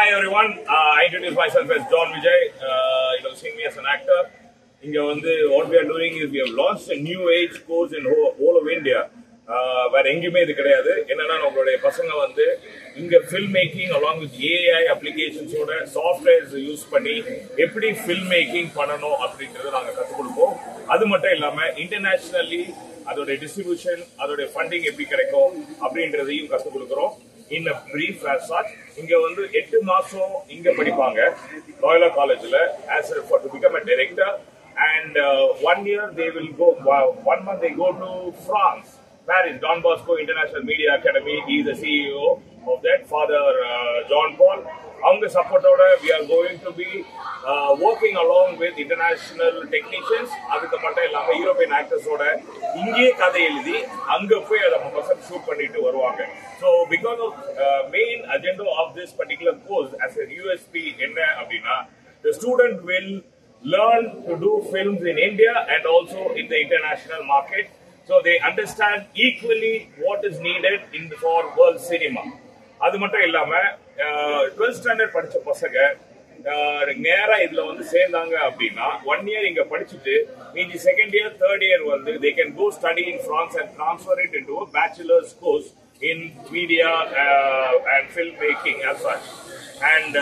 Hi everyone, I introduce myself as John Vijay. You have seen me as an actor. What we are doing is we have launched a new age course in whole of India. Where எங்குமே இது கிடையாது. என்னன்னா நம்மளுடைய பசங்க இங்க film making along with AI applications ஓட softwares use பண்ணி எப்படி film making பண்ணனும் அப்படிங்கறத நாங்க கத்து கொடுப்போம். அது மட்டும் இல்லாம internationally அதோட distribution, அதோட funding எப்படி கிடைக்கும் அப்படிங்கறதையும் கத்து கொடுக்கிறோம். In a brief as such, inga 8 மாசம் இங்க படிப்பாங்க Loyola Collegeல as to become a director, and 1 year they will go 1 month they go to France, Paris, Don Bosco International Media Academy. He is the CEO of that, Father John Paul. Avanga support oda we are going to be working along with international technicians. Adukku matta illama European actors oda inge kadai eludi anga poi adha person shoot pannittu varuvaanga. So because of main agenda of this particular course as a USP enna appadina, the student will learn to do films in India and also in the international market, so they understand equally what is needed for world cinema. அது மட்டும் இல்லாம 12th standard படிச்ச பசங்க நேரா இதுல சேர்ந்தாங்க அப்படின்னா 1 year இங்க படிச்சுட்டு மீதி second year third year they can go study in France and transfer it into a bachelor's course in media and film making as such. And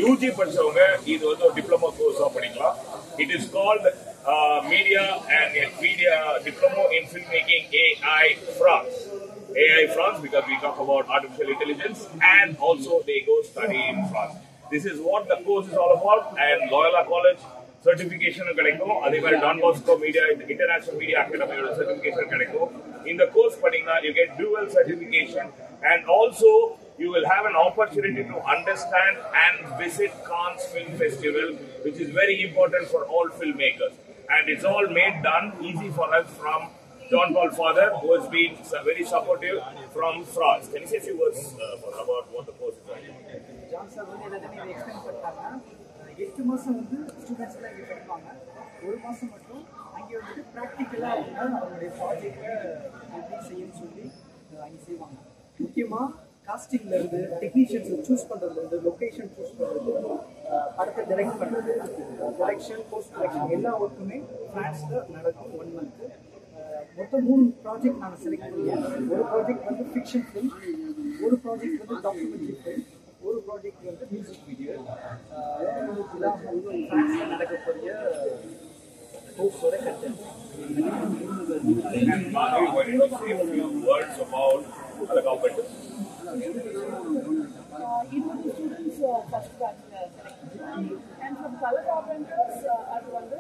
UG படிச்சவங்க இது ஒரு டிப்ளமோ கோர்ஸா படிக்கலாம். It is called media diploma in filmmaking AI France, because we talk about artificial intelligence, and also they go study in France. This is what the course is all about, and Loyola College certification kadaikum, adhe mari Don Bosco Media International Media Academy certification kadaikum. In the course padinga you get dual certification, and also you will have an opportunity to understand and visit Cannes Film Festival, which is very important for all filmmakers, and it's all made done easy for us from John Paul Father, who has been very supportive from France. Can you say a few words about what the course is like? John sir எல்லாத்தையும் explain பண்ணாங்க. 8 மாசம் students எல்லாம் இங்க படிப்பாங்க. ஒரு மாசம் மட்டும் அங்கே பிராக்டிகலா அவங்களுடைய ப்ராஜெக்ட்டை எப்படி செய்யணும்னு சொல்லி அங்கே செய்வாங்க. முக்கியமா காஸ்டிங்ல இருந்து டெக்னீஷியன்ஸ் சூஸ் பண்றதுல இருந்து லொகேஷன் சூஸ் பண்றது, படத்தை டைரக்ட் பண்றது, ப்ரொடக்ஷன், போஸ்ட் ப்ரொடக்ஷன் எல்லா ஒர்க்குமே பிரான்ஸ்ல நடக்கும் 1 month. மொத்தம் 3 ப்ராஜெக்ட் நாங்கள் செலக்ட் பண்ணுவோம். ஒரு ப்ராஜெக்ட் ஃபிக்ஷன் ஃபிலிம், ஒரு ப்ராஜெக்ட் டாக்குமெண்ட்ரி ஃபிலிம், ஒரு ப்ராஜெக்ட் மியூசிக் வீடியோ. இதெல்லாம் ஃபிரான்ஸில் நடக்கக்கூடிய கோர்ஸோட content. And Madhavi, why don't you say a few words about the competition? Students first batch select, and from color carpenters அது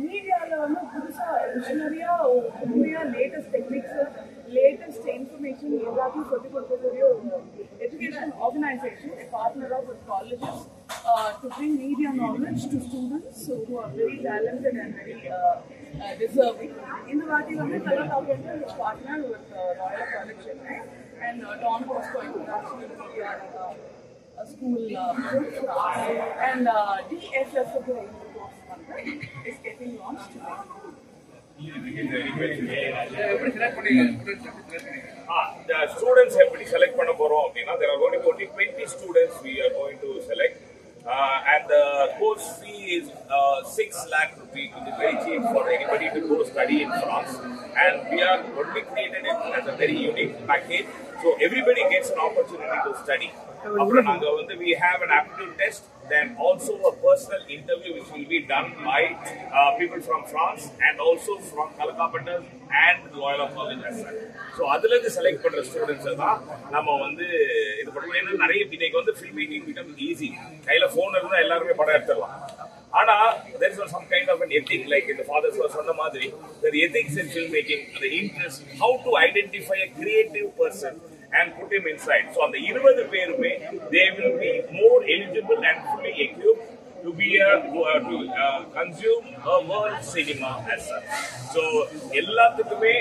மீடியாவில் புதுசாக விஷனரியாக உண்மையாக லேட்டஸ்ட் டெக்னிக்ஸு, லேட்டஸ்ட் இன்ஃபர்மேஷன் எல்லாத்தையும் சொல்லிக் கொடுக்கக்கூடிய ஒரு education organization, partner of colleges to bring media knowledge to students who are very talented and very deserving. In the Vati Color Carpenter is partnered with Loyola College Chennai and Don Bosco International Media School, and DSS is getting launched today. The students எப்படி select பண்ண போறோம் அப்படின்னா, there are going to be only 20 students we are going to select, and the course fee is 6 lakh rupees, which is very cheap for anybody to go study in France, and we are only created it as a very unique package, so everybody gets an opportunity to study. We have an aptitude test, then also a personal interview which will be done by people from France and also from Color Carpenters and Loyola College as well. So adula select பண்ற students தான் நம்ம இது பண்ணுவோம். ஏன்னா நிறைய இன்னைக்கு film making becomes easy. கையில phone இருந்தா எல்லாருமே படம் எடுத்துடலாம். ஆனா there is some kind of an ethic, like in the father சொன்ன மாதிரி, the ethics in filmmaking, the interest, how to identify a creative person and put him inside. So on the 20 பேருமே they will be more eligible and fully equipped to be to consume a world cinema as such. So எல்லாத்துக்குமே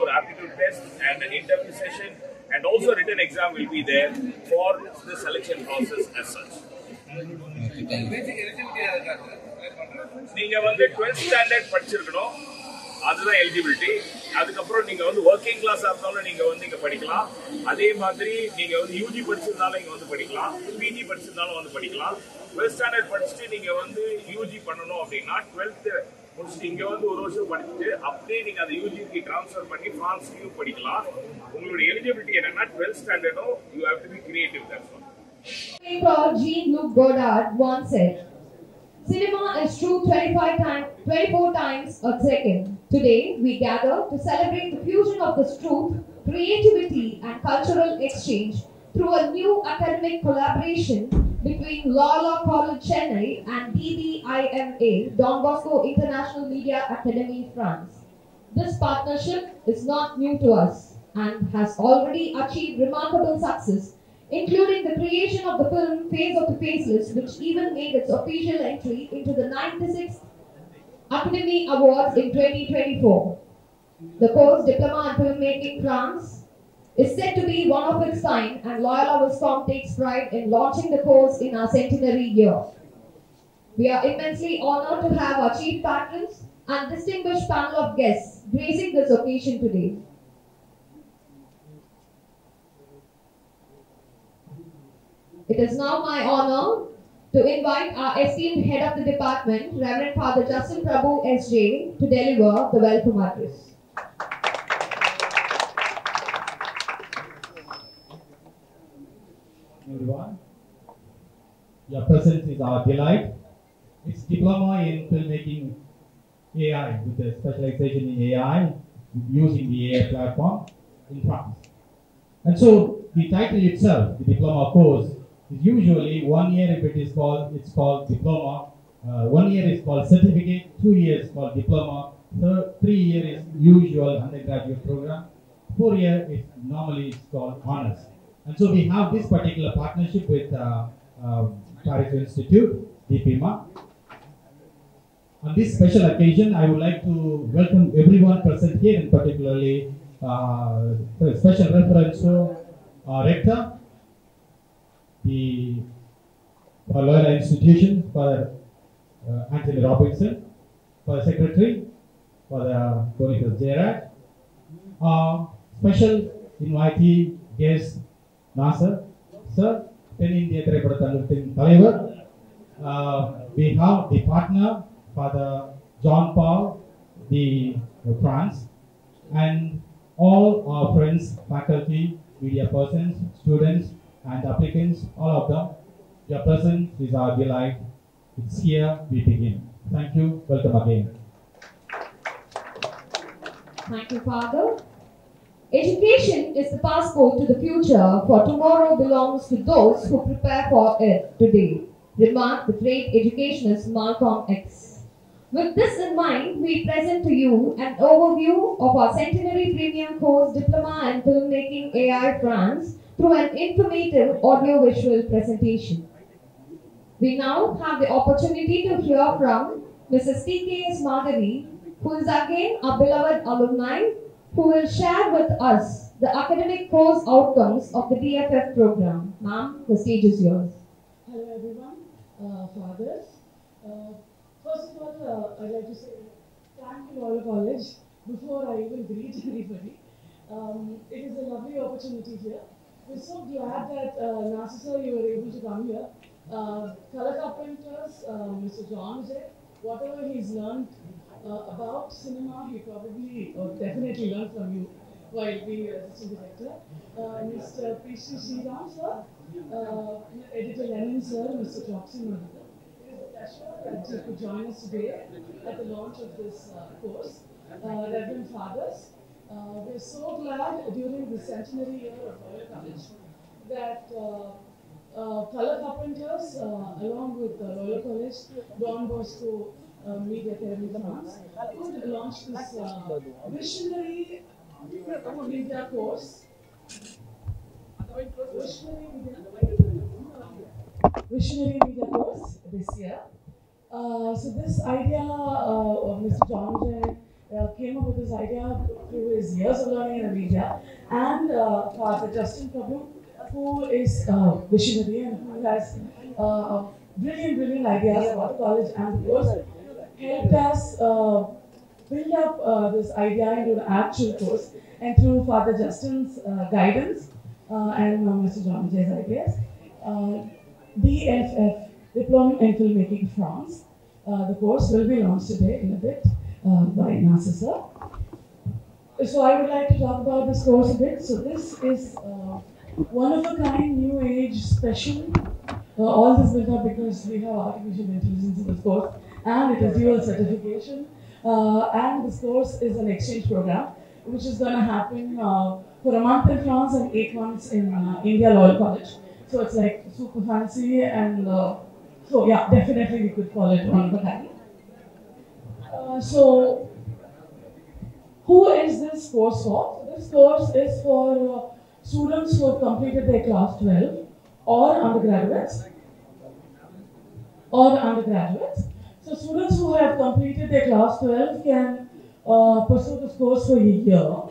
ஒரு aptitude test and an interview session and also written exam will be there for the selection process as such. நீங்க 12th standard படிச்சிருக்கணும், அதுதான் eligibility. அதுக்கப்புறம் நீங்க வந்து working கிளாஸா இருந்தாலும் நீங்க வந்து இங்க படிக்கலாம். அதே மாதிரி நீங்க வந்து யூஜி படிச்சிருந்தாலும் இங்க வந்து படிக்கலாம், பிஜி படிச்சிருந்தாலும் வந்து படிக்கலாம். 12th ஸ்டாண்டர்ட் படிச்சுட்டு நீங்க வந்து யூஜி பண்ணணும் அப்படின்னா 12th முடிச்சுட்டு இங்க வந்து ஒரு வருஷம் படிச்சுட்டு அப்படியே நீங்க அந்த யூஜிக்கு டிரான்ஸ்ஃபர் பண்ணி பிரான்ஸ்லயும் படிக்கலாம். உங்களுடைய எலிஜிபிலிட்டி என்னன்னா 12th ஸ்டாண்டர்டும் you have to be creative. That's all. Jean-Luc Godard once said, "Cinema is true 24 times a second." Today, we gather to celebrate the fusion of this truth, creativity, and cultural exchange through a new academic collaboration between Loyola College Chennai and DBIMA, Don Bosco International Media Academy, France. This partnership is not new to us and has already achieved remarkable success, including the creation of the film Face of the Faceless, which even made its official entry into the 96th Academy Awards in 2024. The course Diploma in Filmmaking France is said to be one of its kind, and Loyola Wiscom takes pride in launching the course in our centenary year. We are immensely honored to have our chief patrons and distinguished panel of guests gracing this occasion today. It is now my honor to invite our esteemed head of the department, Reverend Father Justin Prabhu S.J., to deliver the welcome address. Everyone, your presence is our delight. It's Diploma in Filmmaking AI with a specialization in AI using the AI platform in France. And so the title itself, the diploma course, is usually 1 year if it is called, it's called diploma. 1 year is called certificate, 2 years called diploma, 3 year is usual undergraduate program, 4 year is normally it's called honors. And so we have this particular partnership with Paris Institute, DPIMA. On this special occasion, I would like to welcome everyone present here, and particularly special reference to our rector, for Loyola Institution, for Anthony Robinson, for the secretary, for the Boniface Gerard, special invitee guest Nasser, sir, Ten India Thiraipadathangathhin Thalaivar. We have the partner, Father John Paul, the France, and all our friends, faculty, media persons, students, and applicants, all of them. Your presence is our delight. It's here we begin. Thank you. Welcome again. Thank you, Father. Education is the passport to the future, for tomorrow belongs to those who prepare for it today, remarked the great educationist Malcolm X. With this in mind, we present to you an overview of our centenary premium course Diploma in Filmmaking AI France through an informative audio-visual presentation. We now have the opportunity to hear from Mrs. T.K.S. Madhavi, who is again our beloved alumni, who will share with us the academic course outcomes of the DFF program. Ma'am, the stage is yours. Hello everyone, fathers. First of all, I'd like to say thank you Loyola College before I even greet anybody. It is a lovely opportunity here. We're so glad that Nasser, you were able to come here. Color Carpenters, Mr. John J, whatever he's learned about cinema, he probably or definitely learned from you while being your assistant director. Mr. P.C. Sriram sir, Editor Lenin sir, Mr. Choksi Mandita. It is a pleasure that you could join us today at the launch of this course. Reverend Fathers, we're so glad during the centenary year of Loyola College that Color Carpenters, along with Loyola College, Don Bosco Media Academy France, could launch this visionary media course. Visionary media course this year. So this idea of Mr. John Jay came up with this idea through his years of learning in the media, and Father Justin Prabhu, who is visionary and who has brilliant ideas about the college, and of course helped us build up this idea into the actual course, and through Father Justin's guidance and Mr. John Vijay's ideas, DFF, Diploma in Filmmaking France. The course will be launched today in a bit by Nasser sir. So I would like to talk about this course a bit. So this is one of a kind, new age, special. All this built up because we have artificial intelligence in this course, and it is dual certification. And this course is an exchange program, which is going to happen for a month in France and 8 months in India Loyal College. So it's like super fancy, and so yeah, definitely we could call it one of a kind. So who is this course for? This course is for students who have completed their class 12 or undergraduates. So students who have completed their class 12 can pursue this course for a year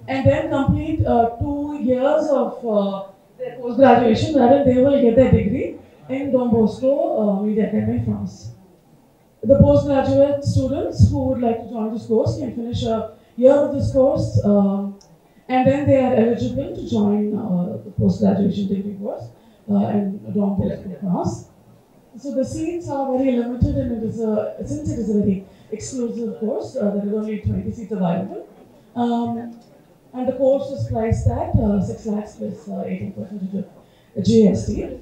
and then complete 2 years of their post-graduation, wherein they will get their degree in Don Bosco Media Academy, France. The postgraduate students who would like to join this course can finish a year of this course, and then they are eligible to join the post-graduation degree course in Don Bosco, France. So the seats are very limited, and it is since it is a very exclusive course, there are only 20 seats available. And the course is priced at 6 lakhs plus 18% of GST.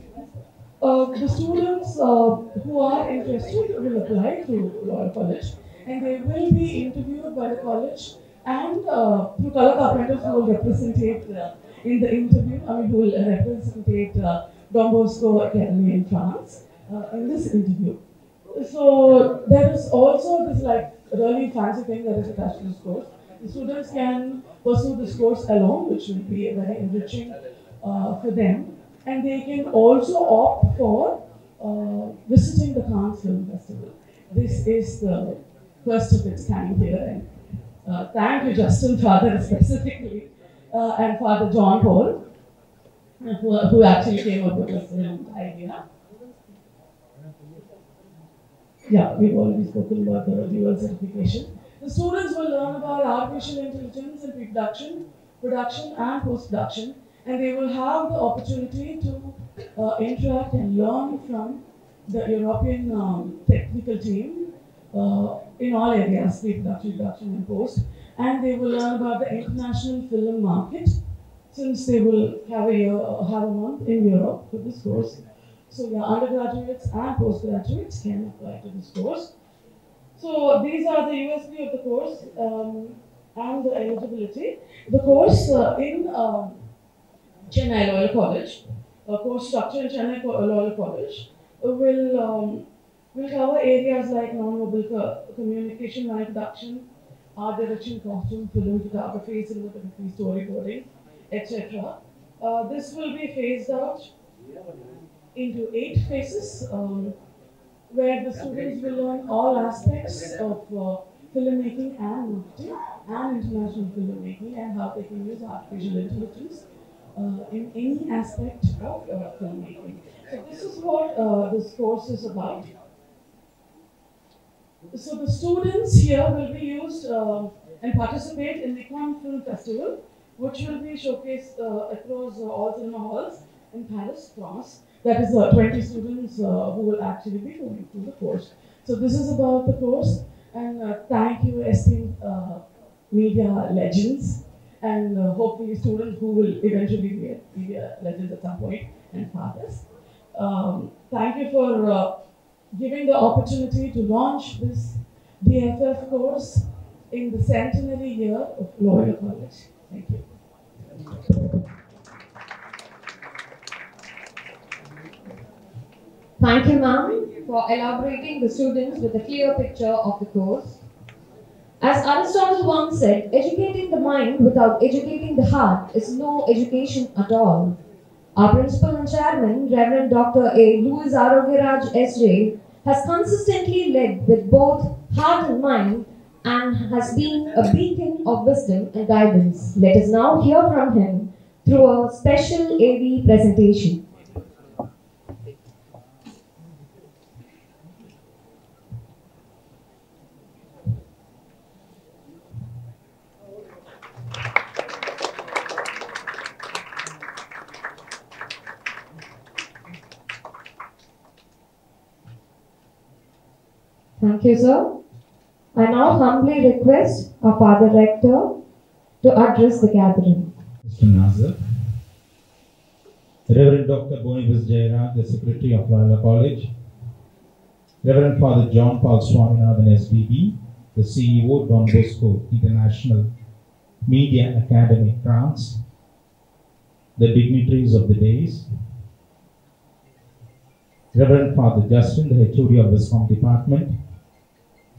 The students who are interested will apply to Loyal College, and they will be interviewed by the college and through Color Carpenters, who will representate in the interview, who will representate Don Bosco Academy in France in this interview. So there is also this like really fancy thing that is attached to this course. The students can pursue this course alone, which will be very enriching for them. And they can also opt for visiting the Cannes Film Festival. This is the first of its kind here. And thank you, Justin, Father specifically, and Father John Paul, who actually came up with this idea. Yeah, we've already spoken about the dual certification. The students will learn about artificial intelligence in pre-production, production, and post-production. And they will have the opportunity to interact and learn from the European technical team in all areas, pre-production, production, and post. And they will learn about the international film market, since they will have a month in Europe for this course. So yeah, undergraduates and postgraduates can apply to this course. So these are the USP of the course and the eligibility. The course in Chennai Loyal College, course structure in Chennai Loyal College will cover areas like non-mobile communication, live production, art direction, costume, film photography, cinematography, storyboarding, etc. This will be phased out into 8 phases, where the students will learn all aspects of filmmaking and marketing and international filmmaking, and how they can use artificial intelligence in any aspect of filmmaking. So this is what this course is about. So the students here will be used and participate in the Cannes Film Festival, which will be showcased across all cinema halls in Paris, France. That is 20 students who will actually be going through the course. So this is about the course, and thank you, esteemed media legends, and hopefully students who will eventually be media legends at some point, and fathers. Thank you for giving the opportunity to launch this DFF course in the centenary year of Loyal College. Thank you. Thank you, ma'am, for elaborating the students with a clear picture of the course. As Aristotle once said, educating the mind without educating the heart is no education at all. Our principal and chairman, Reverend Dr. A. Louis Arogyaraj S.J., has consistently led with both heart and mind and has been a beacon of wisdom and guidance. Let us now hear from him through a special AV presentation. Thank you, sir. I now humbly request our Father Rector to address the gathering. Mr. Nazar, Reverend Dr. Boniface Jayaraj, the Secretary of Loyola College, Reverend Father John Paul Swaminathan SBB, the CEO, Don Bosco International Media Academy, France, the dignitaries of the days, Reverend Father Justin, the HOD of Viscom Department,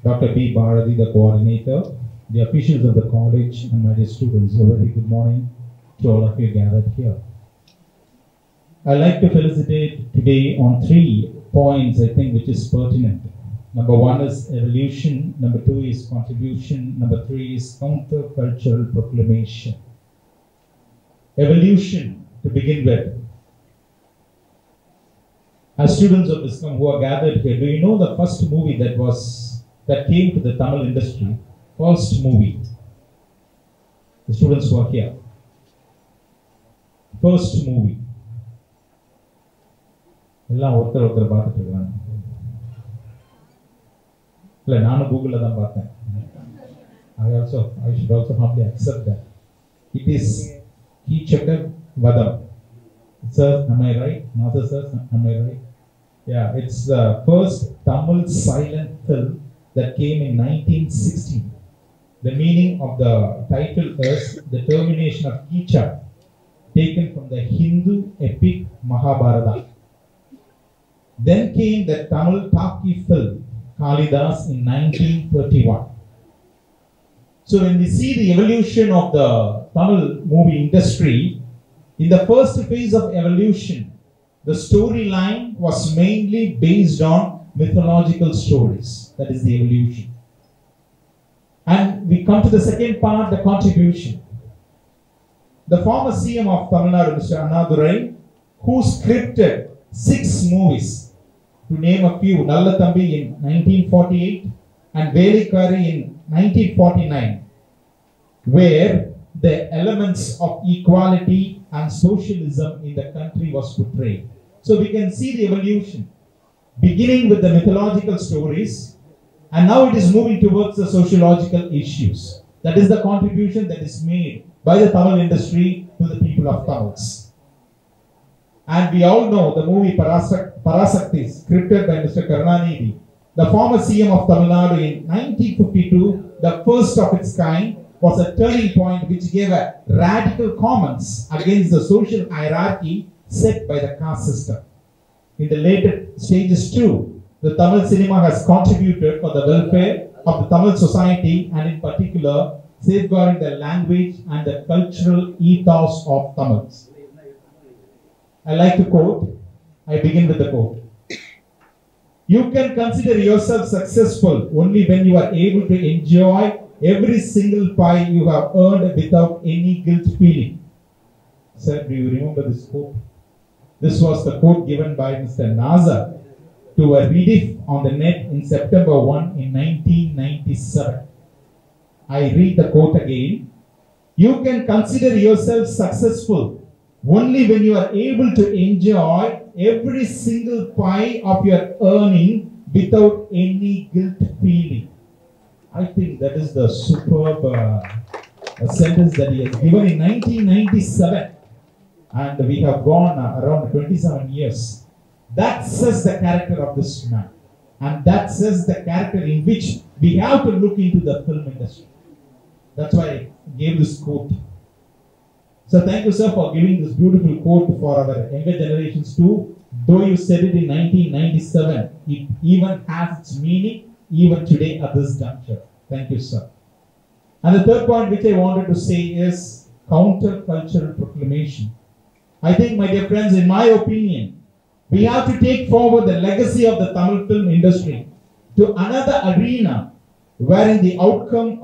Dr. B. Bharati, the coordinator, the officials of the college, and my dear students, a very good morning to all of you gathered here. I'd like to felicitate today on 3 points, I think, which is pertinent. Number 1 is evolution, number 2 is contribution, number 3 is counter-cultural proclamation. Evolution, to begin with. As students of Viscom who are gathered here, do you know the first movie that came to the Tamil industry? First movie. The students who are here. First movie. எல்லாம் ஒருத்தர் பார்த்துட்டு இருக்காங்க. இல்ல நானும் கூகுள்ல தான் பார்த்தேன். I should also humbly accept that. It is Keechakar Vadam. Sir, am I right? Natha sir, am I right? Yeah, it's the first Tamil silent film that came in 1960. The meaning of the title is the termination of Keecha, taken from the Hindu epic Mahabharata. Then came the Tamil talkie film Kalidas in 1931. So when we see the evolution of the Tamil movie industry, in the first phase of evolution, the storyline was mainly based on mythological stories. That is the evolution. And we come to the second part, the contribution. The former CM of Tamil Nadu, Mr. Annadurai, who scripted 6 movies, to name a few, Nallathambi in 1948 and Velikari in 1949, where the elements of equality and socialism in the country was portrayed. So we can see the evolution, beginning with the mythological stories, and now it is moving towards the sociological issues. That is the contribution that is made by the Tamil industry to the people of Tamils. And we all know the movie Parasakti, scripted by Mr. Karunanidhi, the former CM of Tamil Nadu in 1952, the first of its kind, was a turning point which gave a radical comments against the social hierarchy set by the caste system. In the later stages too, the Tamil cinema has contributed for the welfare of the Tamil society and in particular safeguarding the language and the cultural ethos of Tamils. I like to quote, I begin with the quote. You can consider yourself successful only when you are able to enjoy every single pie you have earned without any guilt feeling. Sir, do you remember this quote? This was the quote given by Mr. Nazar to a rediff on the net in September 1 in 1997. I read the quote again. You can consider yourself successful only when you are able to enjoy every single pie of your earning without any guilt feeling. I think that is the superb sentence that he has given in 1997, and we have gone around 27 years. That says the character of this man, and that says the character in which we have to look into the film industry. That's why I gave this quote. So thank you, sir, for giving this beautiful quote for our younger generations too. Though you said it in 1997, it even has its meaning even today at this juncture. Thank you, sir. And the third point which I wanted to say is counter-cultural proclamation. I think, my dear friends, in my opinion, we have to take forward the legacy of the Tamil film industry to another arena wherein the outcome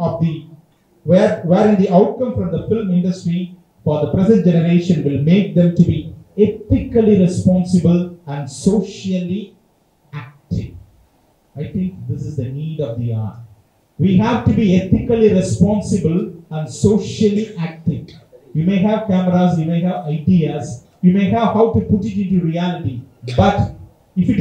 from the film industry for the present generation will make them to be ethically responsible and socially active. I think this is the need of the hour. We have to be ethically responsible and socially active. You may have cameras, you may have ideas, you may have how to put it into reality, but if it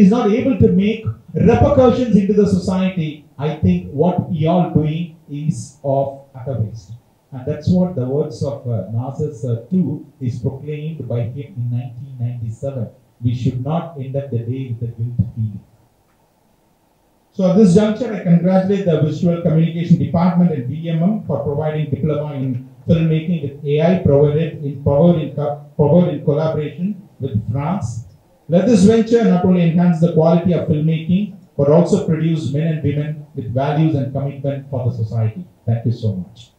is not able to make repercussions into the society, I think what we are doing is of utter waste. And that's what the words of Nasir Sir too is proclaimed by him in 1997. We should not end up the day with a guilt feeling. So at this juncture, I congratulate the Visual Communication Department and VMM for providing diploma in filmmaking with AI powered in collaboration with France. Let this venture not only enhance the quality of filmmaking, but also produce men and women with values and commitment for the society. Thank you so much.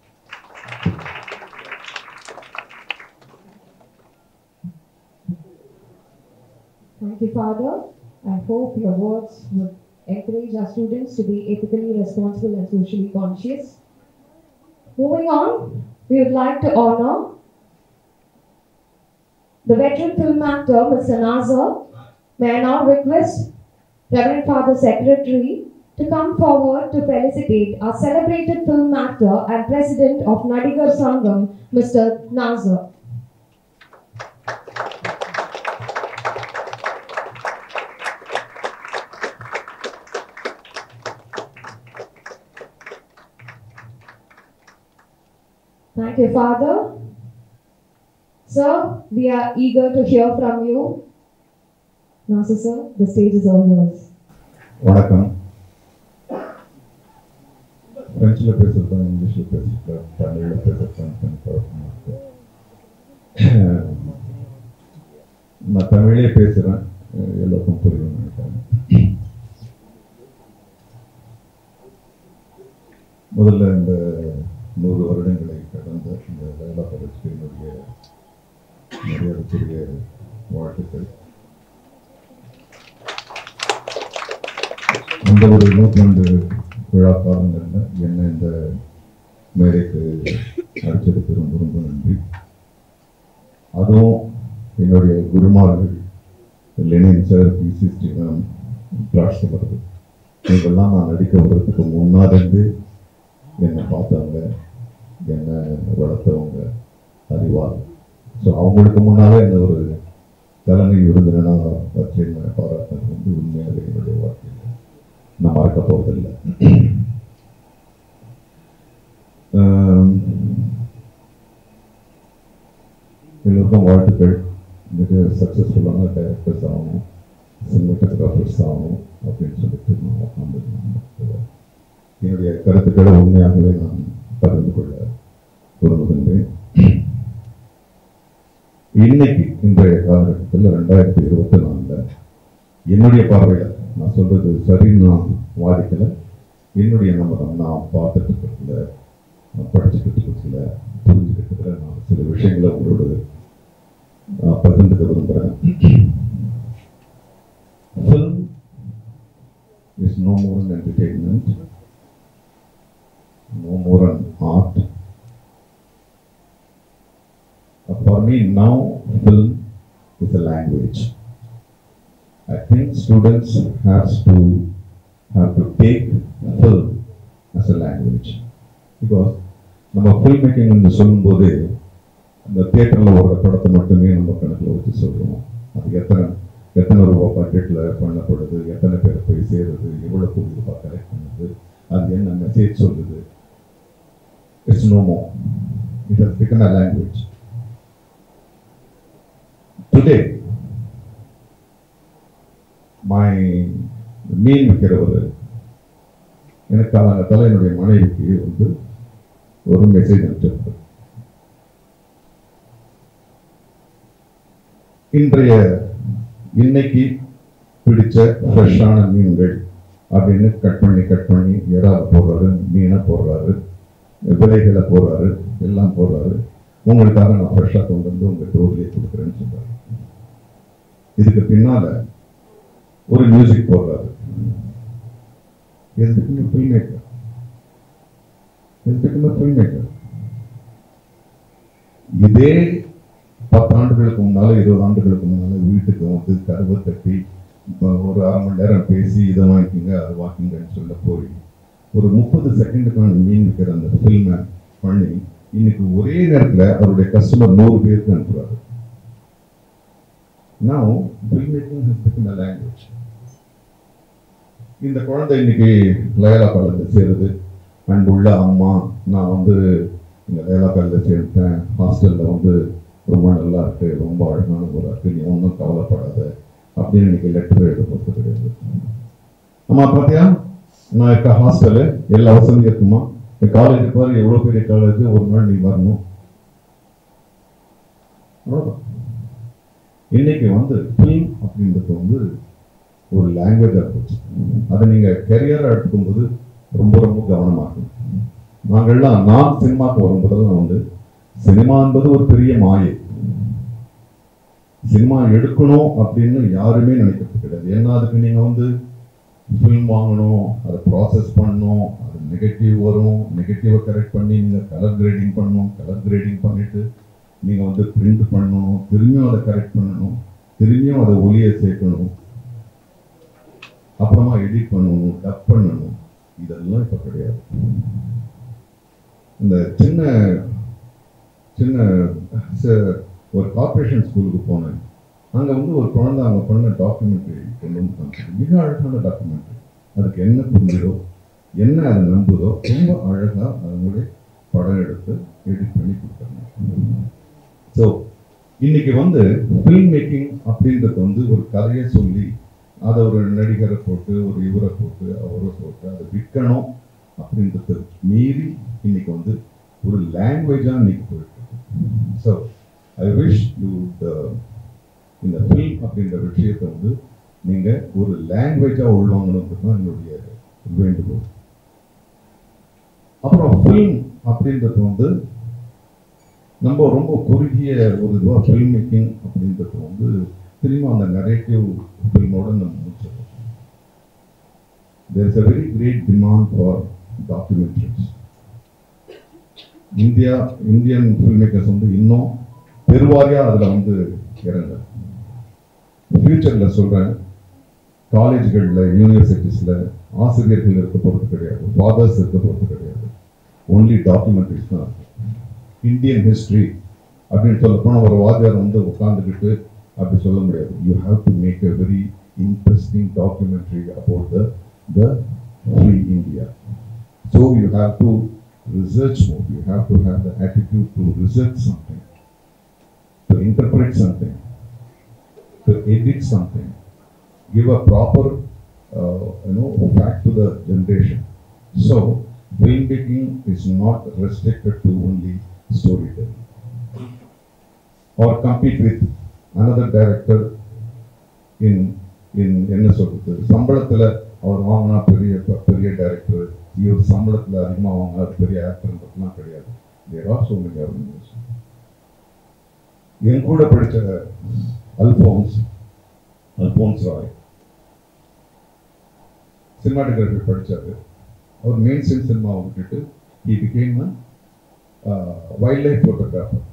Thank you, Father. I hope your words would encourage our students to be ethically responsible and socially conscious. Moving on, we would like to honor the veteran film actor, Mr. Nasir. May I now request Reverend Father Secretary to come forward to felicitate our celebrated film actor and President of Nadigar Sangam, Mr. Nasir. Thank you, Father. Sir, we are eager to hear from you. Nasir sir, the stage is all yours. வணக்கம். பிரெஞ்சில் பேசுகிறதா இங்கிலீஷில் பேசுகிறதா தமிழில் பேசுகிறதான்னு குழப்பமாக இருக்கு. நான் தமிழே பேசுகிறேன், எல்லாருக்கும் புரியும் நினைக்கிறேன். முதல்ல இந்த 100 வருடங்களை கடந்த இந்த லைலா பரட்சிக்கு என்னுடைய மரியாதைக்குரிய வாழ்த்துக்கள். அந்த ஒரு 102 விழா காலங்களில் என்ன இந்த மேடைக்கு அழைச்சதுக்கு ரொம்ப ரொம்ப நன்றி. அதுவும் என்னுடைய குருமார்கள் லெனின் சார், பி.சி. ஸ்ரீராம், ராஷ்டிரபதி இவங்கெல்லாம் நான் நடிக்க வர்றதுக்கு முன்னாடிருந்து என்னை பார்த்தவங்க, என்னை வளர்த்தவங்க, அறிவார். ஸோ அவங்களுக்கு முன்னாலே இந்த ஒரு தலைமை விருந்தினராக வச்சு என்னை பாராட்டினது வந்து உண்மையாக என்னுடைய வாழ்க்கையில் நான் மறக்க போவதில்லை. எல்லோருக்கும் வாழ்த்துக்கள். மிக சக்ஸஸ்ஃபுல்லான டைரக்டர்ஸ் ஆகணும், சினிமாட்டோகிராஃபர்ஸ் ஆகணும் அப்படின்னு சொல்லிட்டு நான் உட்காந்து என்னுடைய கருத்துக்களை உண்மையாகவே நான் பகிர்ந்து கொள்ள விரும்புகின்றேன். இன்னைக்கு இன்றைய காலகட்டத்தில் 2024 என்னுடைய பார்வையில் நான் சொல்றது சரின்னு நான் வாதிக்கல. என்னுடைய நம்பரம் நான் பார்த்துட்டு இருக்கிறதுல, படிச்சுக்கிட்டு இருக்கிறதுல, புரிஞ்சுக்கிட்டு நான் சில விஷயங்களை உங்களோட பகிர்ந்துக்க விரும்புகிறேன். Film is no more an entertainment, no more an art. For me now, film is a language. I think students have to take film as a language, because நம்ம ஃபில்ம் மேக்கிங் என்று சொல்லும்போது அந்த தியேட்டரில் ஒரு படத்தை மட்டுமே நம்ம கணக்கில் வச்சு சொல்கிறோம். அது எத்தனை ரூபா பட்ஜெட்டில் பண்ணப்படுது, எத்தனை பேர் போய் சேருது, எவ்வளோ கோடி ரூபாய் கலெக்ட் பண்ணுது, அது என்ன மெசேஜ் சொல்லுது. It's no more. It has become a language. Today மீன் விற்கிறவர் எனக்கு காலங்கத்தால் என்னுடைய மனைவிக்கு வந்து ஒரு மெசேஜ் அனுப்பிச்சிருப்பார். இன்னைக்கு பிடிச்ச ஃப்ரெஷ்ஷான மீன்கள் அப்படின்னு கட் பண்ணி இறாவை போடுறாரு, மீனை போடுறாரு, விலைகளை போடுறாரு, எல்லாம் போடுறாரு. உங்களுக்காக நான் ஃப்ரெஷ்ஷாக கொண்டு வந்து உங்கள் டோர்லேயே கொடுக்குறேன்னு சொல்றாரு. இதுக்கு பின்னால ஒரு மியூசிக் போடுறாரு. Film maker. இதே 10 ஆண்டுகளுக்கு முன்னால, 20 ஆண்டுகளுக்கு முன்னால வீட்டுக்கு வந்து கருவை தட்டி ஒரு 1/2 மணி நேரம் பேசி இதை வாங்கிக்கிங்க அதை வாங்கிங்கன்னு சொல்ல போய் ஒரு 30 செகண்டுக்கான மீன் விற்கிற அந்த ஃபில்மை பண்ணி இன்னைக்கு ஒரே நேரத்தில் அவருடைய கஸ்டமர் 100 பேருக்கு அனுப்புறாரு. Now filmmaking has become a language. இந்த குழந்தை இன்னைக்கு லயலா காலேஜில் சேருது. அன்புள்ள அம்மா, நான் வந்து இந்த லயலா காலேஜில் சேர்த்தேன், ஹாஸ்டலில் வந்து ரொம்ப நல்லா இருக்கு, ரொம்ப அழகான ஊராக இருக்கு, நீ ஒன்றும் கவலைப்படாத அப்படின்னு இன்னைக்கு லெட்டர் எழுத போகிறது கிடையாது. அம்மா பார்த்தியா, நான் இருக்க ஹாஸ்டலு எல்லா வசதியும் இருக்குமா, என் காலேஜ் பாரு எவ்வளோ பெரிய காலேஜ், ஒரு நாள் நீ வரணும். அவ்வளோதான். இன்னைக்கு வந்து ஃபிலிம் அப்படின்றது வந்து ஒரு லாங்குவேஜாக போச்சு. அதை நீங்கள் கெரியராக எடுத்துக்கும்போது ரொம்ப ரொம்ப கவனமாக இருக்கணும். நாங்கள்லாம் நான் சினிமாவுக்கு வரும்போதெல்லாம் வந்து சினிமா என்பது ஒரு பெரிய மாயை. சினிமா எடுக்கணும் அப்படின்னு யாருமே நினைக்கிறது கிடையாது. ஏன்னா அதுக்கு நீங்கள் வந்து ஃபில்ம் வாங்கணும், அதை ப்ராசஸ் பண்ணணும், அது நெகட்டிவ் வரும், நெகட்டிவை கரெக்ட் பண்ணி நீங்கள் கலர் கிரேடிங் பண்ணணும், கலர் கிரேடிங் பண்ணிவிட்டு நீங்கள் வந்து பிரிண்ட் பண்ணணும், திரும்பியும் அதை கரெக்ட் பண்ணணும், திரும்பியும் அதை ஒளியை சேர்க்கணும், அப்புறமா எடிட் பண்ணணும், டப் பண்ணணும். இதெல்லாம் இப்போ கிடையாது. இந்த சின்ன சின்ன ஒரு கார்பரேஷன் ஸ்கூலுக்கு போனேன். அங்கே வந்து ஒரு குழந்தை அவங்க பண்ண டாக்குமெண்ட்ரி கொண்டு வந்து காமிச்சது. மிக அழகான டாக்குமெண்ட்ரி. அதுக்கு என்ன புரிஞ்சுதோ, என்ன அதை நம்புதோ, ரொம்ப அழகாக அதனுடைய படம் எடுத்து எடிட் பண்ணி கொடுத்தாங்க. ஸோ இன்னைக்கு வந்து ஃபில்ம் மேக்கிங் அப்படின்றது வந்து ஒரு கதையை சொல்லி அதை ஒரு நடிகரை போட்டு, ஒரு இவரை போட்டு, அவரை போட்டு அதை விற்கணும் அப்படின்றது மீறி இன்னைக்கு வந்து ஒரு லாங்குவேஜாக இன்னைக்கு போயிட்டு இருக்கு. ஸோ ஐ விஷ் யூ இந்த ஃபில்ம் அப்படின்ற விஷயத்தை வந்து நீங்கள் ஒரு லாங்குவேஜாக உள்வாங்கணுன்றது தான் என்னுடைய வேண்டுகோள். அப்புறம் ஃபில்ம் அப்படின்றது வந்து நம்ம ரொம்ப குறுகிய ஒரு இதுவாக ஃபில்ம் மேக்கிங் அப்படின்றது வந்து திரும்ப அந்த நரேட்டிவ் ஃபில்மோட நம்ம முடிச்சிடறோம். There is a very great demand for documentaries. Indian film makers வந்து இன்னும் பெருவாரியாக அதில் வந்து இறங்க. ஃபியூச்சரில் சொல்கிறேன், காலேஜ்களில், யூனிவர்சிட்டிஸில் ஆசிரியர்கள் இருக்க போகிறது கிடையாது, ஃபாதர்ஸ் இருக்க போகிறது கிடையாது, ஒன்லி டாக்குமெண்ட்ரிஸ் தான் இருக்கும். இந்தியன் ஹிஸ்ட்ரி அப்படின்னு சொல்ல போனால் ஒரு வாத்தியார் வந்து உட்காந்துக்கிட்டு அப்படி சொல்ல முடியாது. You have to make a very interesting documentary about the free India. So you have to research more. You have to have the attitude to research something, to interpret something, to edit something, give a proper fact to the generation. So filmmaking is not restricted to only storytelling or compete with another director in என்ன சொல்றது, சம்பளத்தில் அவர் வாங்கினா பெரிய director, இவர் சம்பளத்தில் அதிகமாக வாங்கினா பெரிய ஆக்டர்ன்றதுலாம் கிடையாது. There are so many organisation. என் கூட படித்த அல்போன்ஸ் ராய் சினிமாட்டோகிராஃபி படித்தாரு. அவர் மெயின் ஸ்ட்ரீம் சினிமாவை விட்டுட்டு he became a wildlife photographer.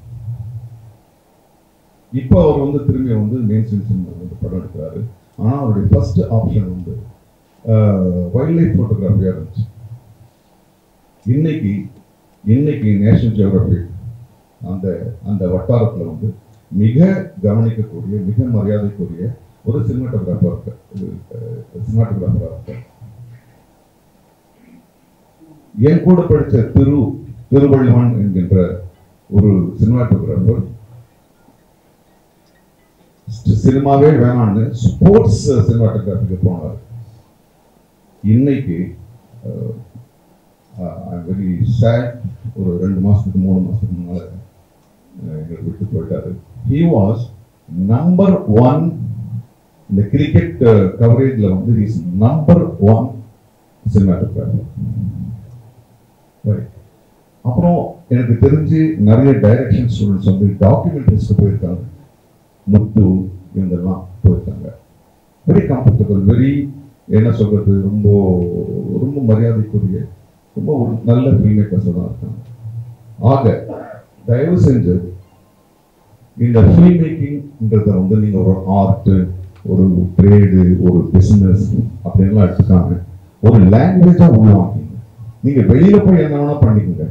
இப்போ அவர் வந்து திரும்பி வந்து மெயின் ஸ்ட்ரீம் சினிமா வந்து படம் எடுக்கிறாரு. ஆனால் அவருடைய ஃபர்ஸ்ட் ஆப்ஷன் வந்து வைல்ட் லைஃப் ஃபோட்டோகிராஃபியாக இருந்துச்சு. இன்னைக்கு நேஷனல் ஜியோகிராஃபிக் அந்த வட்டாரத்தில் வந்து மிக கவனிக்கக்கூடிய, மிக மரியாதைக்குரிய ஒரு சினிமாட்டோகிராஃபராக இருக்கார். என் கூட படித்த திருவள்ளுவன் என்கின்ற ஒரு சினிமாட்டோகிராஃபர் சினிமாவே வேணான்னு ஸ்போர்ட்ஸ் சினிமாட்டோகிராஃபிக்கு போனார். இன்னைக்கு வெரி சேட், ஒரு 2 மாதத்துக்கு 3 மாதத்துக்கு முன்னால் எங்களை விட்டு போயிட்டாரு. ஹி வாஸ் நம்பர் 1 இந்த கிரிக்கெட் கவரேஜில் வந்து இஸ் நம்பர் 1 சினிமாட்டோகிராஃபர். அப்புறம் எனக்கு தெரிஞ்சு நிறைய டைரக்ஷன் ஸ்டூடெண்ட்ஸ் வந்து டாக்குமெண்ட்ரிஸ்க்கு போயிருக்காங்க. முத்து இவங்கெல்லாம் போயிருக்காங்க. வெரி கம்ஃபர்டபுள், வெரி என்ன சொல்றது, ரொம்ப ரொம்ப மரியாதைக்குரிய, ரொம்ப ஒரு நல்ல ஃபில்ம் மேக்கர்ஸ் தான் இருக்காங்க. ஆக தயவு செஞ்சு இந்த ஃபில்ம் மேக்கிங்ன்றத வந்து நீங்கள் ஒரு ஆர்ட், ஒரு ட்ரேடு, ஒரு பிஸ்னஸ் அப்படின்லாம் எடுத்துக்காம ஒரு லாங்குவேஜாக உருவாக்கிங்க. நீங்கள் வெளியில் போய் என்ன வேணால் பண்ணிக்கோங்க.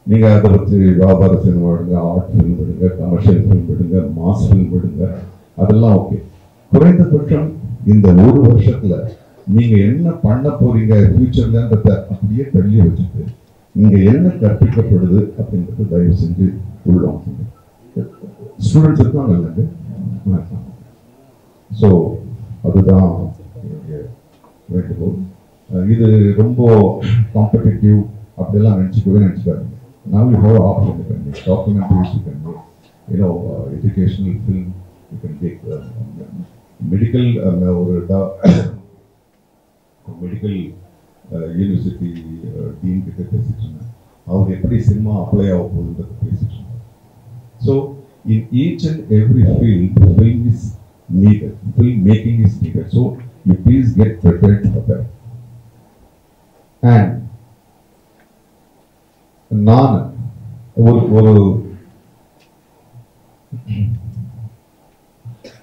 நீங்கள் அதை வச்சு வியாபார சினிமா எடுங்க, ஆர்ட் ஃபில்ம் எடுங்க, கமர்ஷியல் ஃபில்ம் எடுங்க, மாஸ் ஃபில்ம் எடுங்க, அதை அதெல்லாம் ஓகே. குறைந்தபட்சம் இந்த ஒரு வருஷத்துல நீங்க என்ன பண்ண போறீங்க ஃபியூச்சர்லன்றத அப்படியே தள்ளி வச்சுட்டு இங்க என்ன கற்பிக்கப்படுது அப்படின்றது தயவு செஞ்சு உள்ளோம். ஸ்டூடெண்ட்ஸ் இருக்காங்க இல்லைங்க. ஸோ அதுதான் வேண்டுகோள். இது ரொம்ப காம்படிட்டிவ் அப்படியெல்லாம் நினச்சிக்காதீங்க. Now you have option, you can make documentaries, you can make, educational film, you can make medical medical university dean கிட்ட பேசிட்டு அவங்க எப்படி சினிமா அப்ளை ஆக போகுதுன்றது பேசிட்டு. So in each and every field, film is needed, film making is needed. So you please get prepared for that. And நான்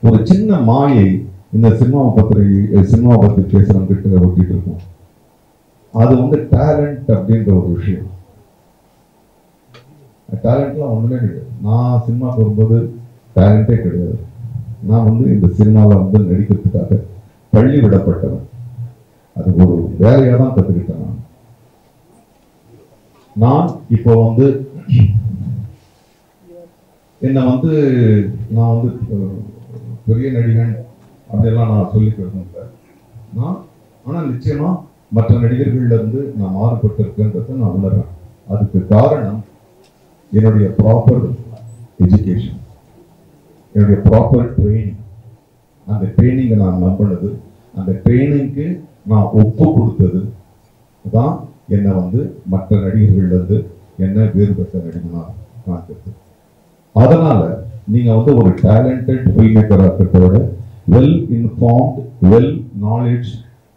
ஒரு சின்ன மாயை இந்த சினிமாவை பத்தி பேசுறவங்க கிட்ட ஒட்டிட்டு இருக்கும். அது வந்து டேலண்ட் அப்படின்ற ஒரு விஷயம். டேலண்ட்லாம் ஒண்ணுமே கிடையாது. நான் சினிமாவுக்கு வரும்போது டேலண்டே கிடையாது. நான் வந்து இந்த சினிமாவில் வந்து நடிக்கிறதுக்காக பள்ளி விடப்பட்டவன். அது ஒரு வேலையா தான் கற்றுக்கிட்டேன். நான் இப்போ வந்து என்னை வந்து நான் வந்து பெரிய நடிகன் அப்படியெல்லாம் நான் சொல்லிக்கிறேன். ஆனால் நிச்சயமா மற்ற நடிகர்கள்ல இருந்து நான் மாறுபட்டிருக்கேன்றதை நான் உணர்றேன். அதுக்கு காரணம் என்னுடைய ப்ராப்பர் எஜுகேஷன், என்னுடைய ப்ராப்பர் ட்ரைனிங். அந்த ட்ரைனிங்கை நான் நம்பினது, அந்த ட்ரைனிங்க்கு நான் ஒப்பு கொடுத்தது தான் என்னை வந்து மற்ற நடிகர்கள்ல இருந்து என்ன வேறுபட்ட நடிகனா காண்கிறது. அதனால நீங்க வந்து ஒரு டேலண்டட் ஃபில்ம் மேக்கரா இருக்கிறத well informed, well knowledge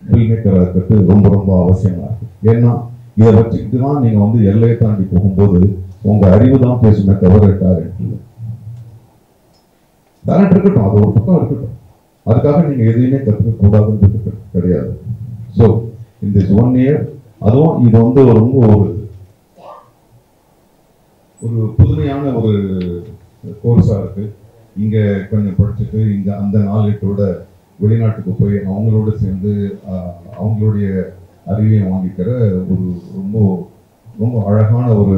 film மேக்கரா இருக்கிறது ரொம்ப ரொம்ப அவசியமா இருக்கு. ஏன்னா இதை வச்சுக்கிட்டு தான் நீங்க வந்து எல்லையை தாண்டி போகும்போது உங்க அறிவு தான் பேசுமே தவிர டேலண்ட் இல்லை. டேலண்ட் இருக்கட்டும், அது ஒரு பக்கம் இருக்கட்டும். அதுக்காக நீங்க எதையுமே கற்றுக்க கூடாதுன்றது கிடையாது. ஸோ இந்த 1 year அதுவும் இது வந்து ரொம்ப ஒரு புதுமையான ஒரு கோர்ஸா இருக்கு. இங்க கொஞ்சம் படிச்சுட்டு இங்க அந்த நாளேட்டோட வெளிநாட்டுக்கு போய் அவங்களோட சேர்ந்து அவங்களுடைய அறிவையை வாங்கிக்கிற ஒரு ரொம்ப ரொம்ப அழகான ஒரு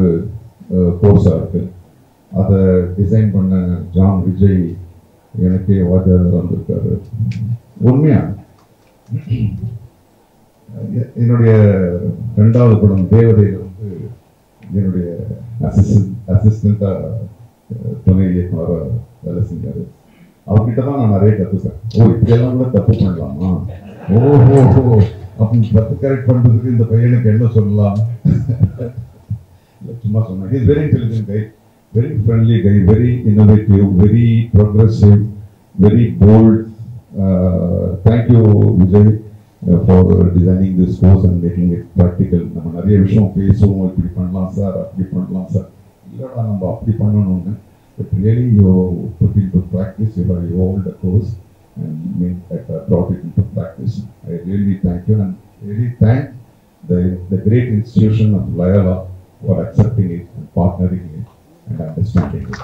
கோர்ஸா இருக்கு. அதை டிசைன் பண்ண ஜான் விஜய் எனக்கே வாத்தியார் வந்திருக்காரு. உண்மையா என்னுடைய 2வது படம் தேவதையில வந்து என்னுடைய அசிஸ்டண்டா துணை இயக்குனராக வேலை செஞ்சாரு. அவர்கிட்ட தான் நான் நிறைய கற்றுப்பேன். இப்படியெல்லாம் கூட தப்பு பண்ணலாமா, ஓஹோ அப்படின்னு தப்பு கரெக்ட் பண்றதுக்கு இந்த பையனுக்கு என்ன சொல்லலாம் சும்மா சொன்னேன். Is very intelligent guy, very friendly guy, very innovative, very progressive, very bold. Thank you Vijay for designing this course and making it practical. நம்ம நிறைய விஷயம் பேசுவோம், இப்படி பண்ணலாம் சார், அப்படி பண்ணலாம் சார், இல்லடா நம்ம அப்படி பண்ணணும்னு. But really you put into practice, you have evolved the course and brought it into practice. I really thank you and really thank the great institution of Loyola for accepting it and partnering it and understanding it.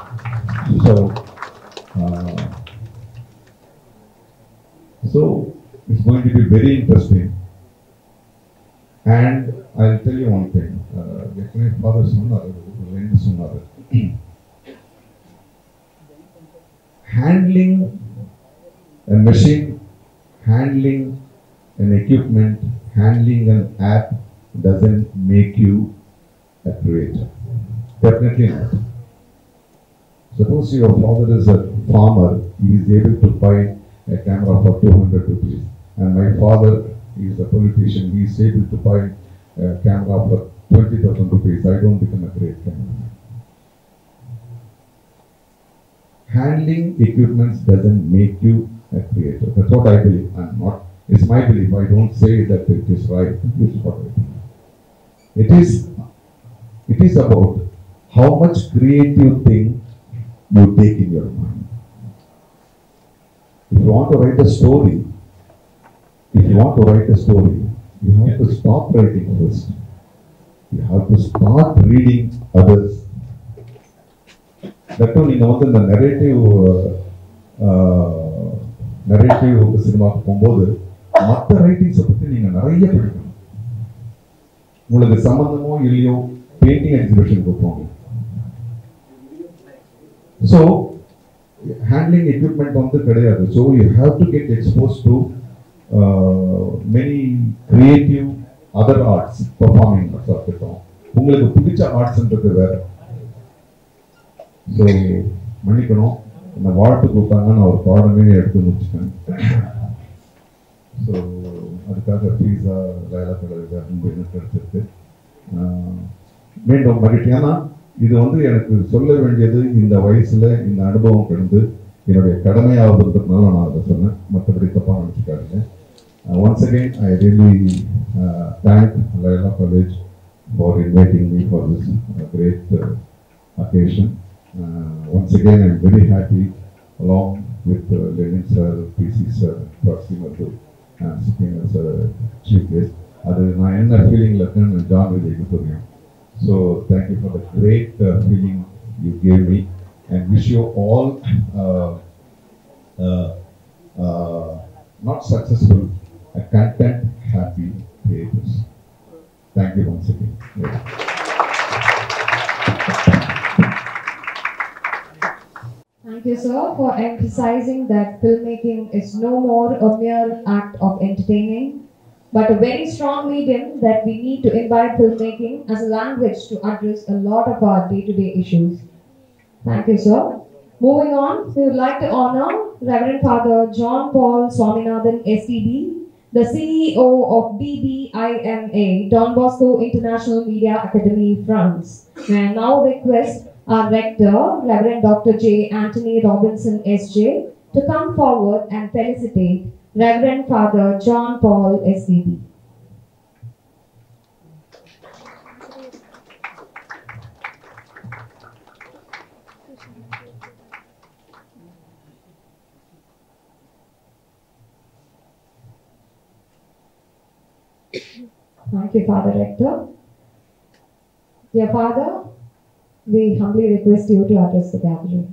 So it's going to be very interesting. And I'll tell you one thing. My father சொன்னாரு, handling a machine, handling an equipment, handling an app doesn't make you a creator. Definitely not. Suppose your father is a farmer, he is able to buy a camera for 200 rupees. And my father is a politician, he is able to buy a camera for 20,000 rupees. I don't become a great cameraman. Handling equipments doesn't make you a creator. That's what I believe. It's my belief. I don't say that it is right. It is what I believe. It is about how much creative thing you take in your mind. If you want to write a story, you have to stop writing first. You have to start reading others. That one, the narrative narrative ஒரு சினிமாவுக்கு போகும்போது மற்ற ரைட்டிங்ஸை பற்றி நீங்கள் நிறைய படிக்கணும். உங்களுக்கு சம்மந்தமோ இல்லையோ பெயிண்டிங் எக்ஸிபிஷனுக்கு போங்க. ஸோ ஹேண்ட்லிங் எக்யூப்மெண்ட் வந்து கிடையாது. So you have to get expose to many creative other arts, performing arts இருக்கட்டும், உங்களுக்கு பிடிச்ச ஆர்ட்ஸ்ன்றது வேற. ஸோ மன்னிக்கணும், இந்த வாழ்த்து கொடுத்தாங்க, நான் ஒரு பாடமே எடுத்து முடிச்சுட்டேன். ஸோ அதுக்காக பீஸா லைலா கலர் அன்பு எனக்கு எடுத்துருக்கு. மீண்டும் மகிழ்ச்சி. ஏன்னா இது வந்து எனக்கு சொல்ல வேண்டியது இந்த வயசுல இந்த அனுபவம் கிடந்து என்னுடைய கடமையாவதுன்றதுனால நான் அதை சொன்னேன். மற்றபடி தப்பாக நினச்சிக்காதீங்க. Once again, I really thank Layla College for inviting me for this great occasion. Once again, I am very happy along with Lenin sir, PC sir, Proxima Group, sitting as a chief guest. That is my inner feeling like John Vijay. So thank you for the great feeling you gave me, and wish you all not successful, a content happy creators. Thank you once again. Thank you, sir, for emphasizing that filmmaking is no more a mere act of entertaining, but a very strong medium that we need to imbibe filmmaking as a language to address a lot of our day-to-day issues. Thank you, sir. Moving on, we would like to honor Reverend Father John Paul Swaminathan STD, the CEO of DBIMA, Don Bosco International Media Academy, France. May I now request our Rector, Reverend Dr. J. Anthony Robinson SJ, to come forward and felicitate Reverend Father John Paul STD. Thank you, Father Rector. Dear Father, we humbly request you to address the gathering.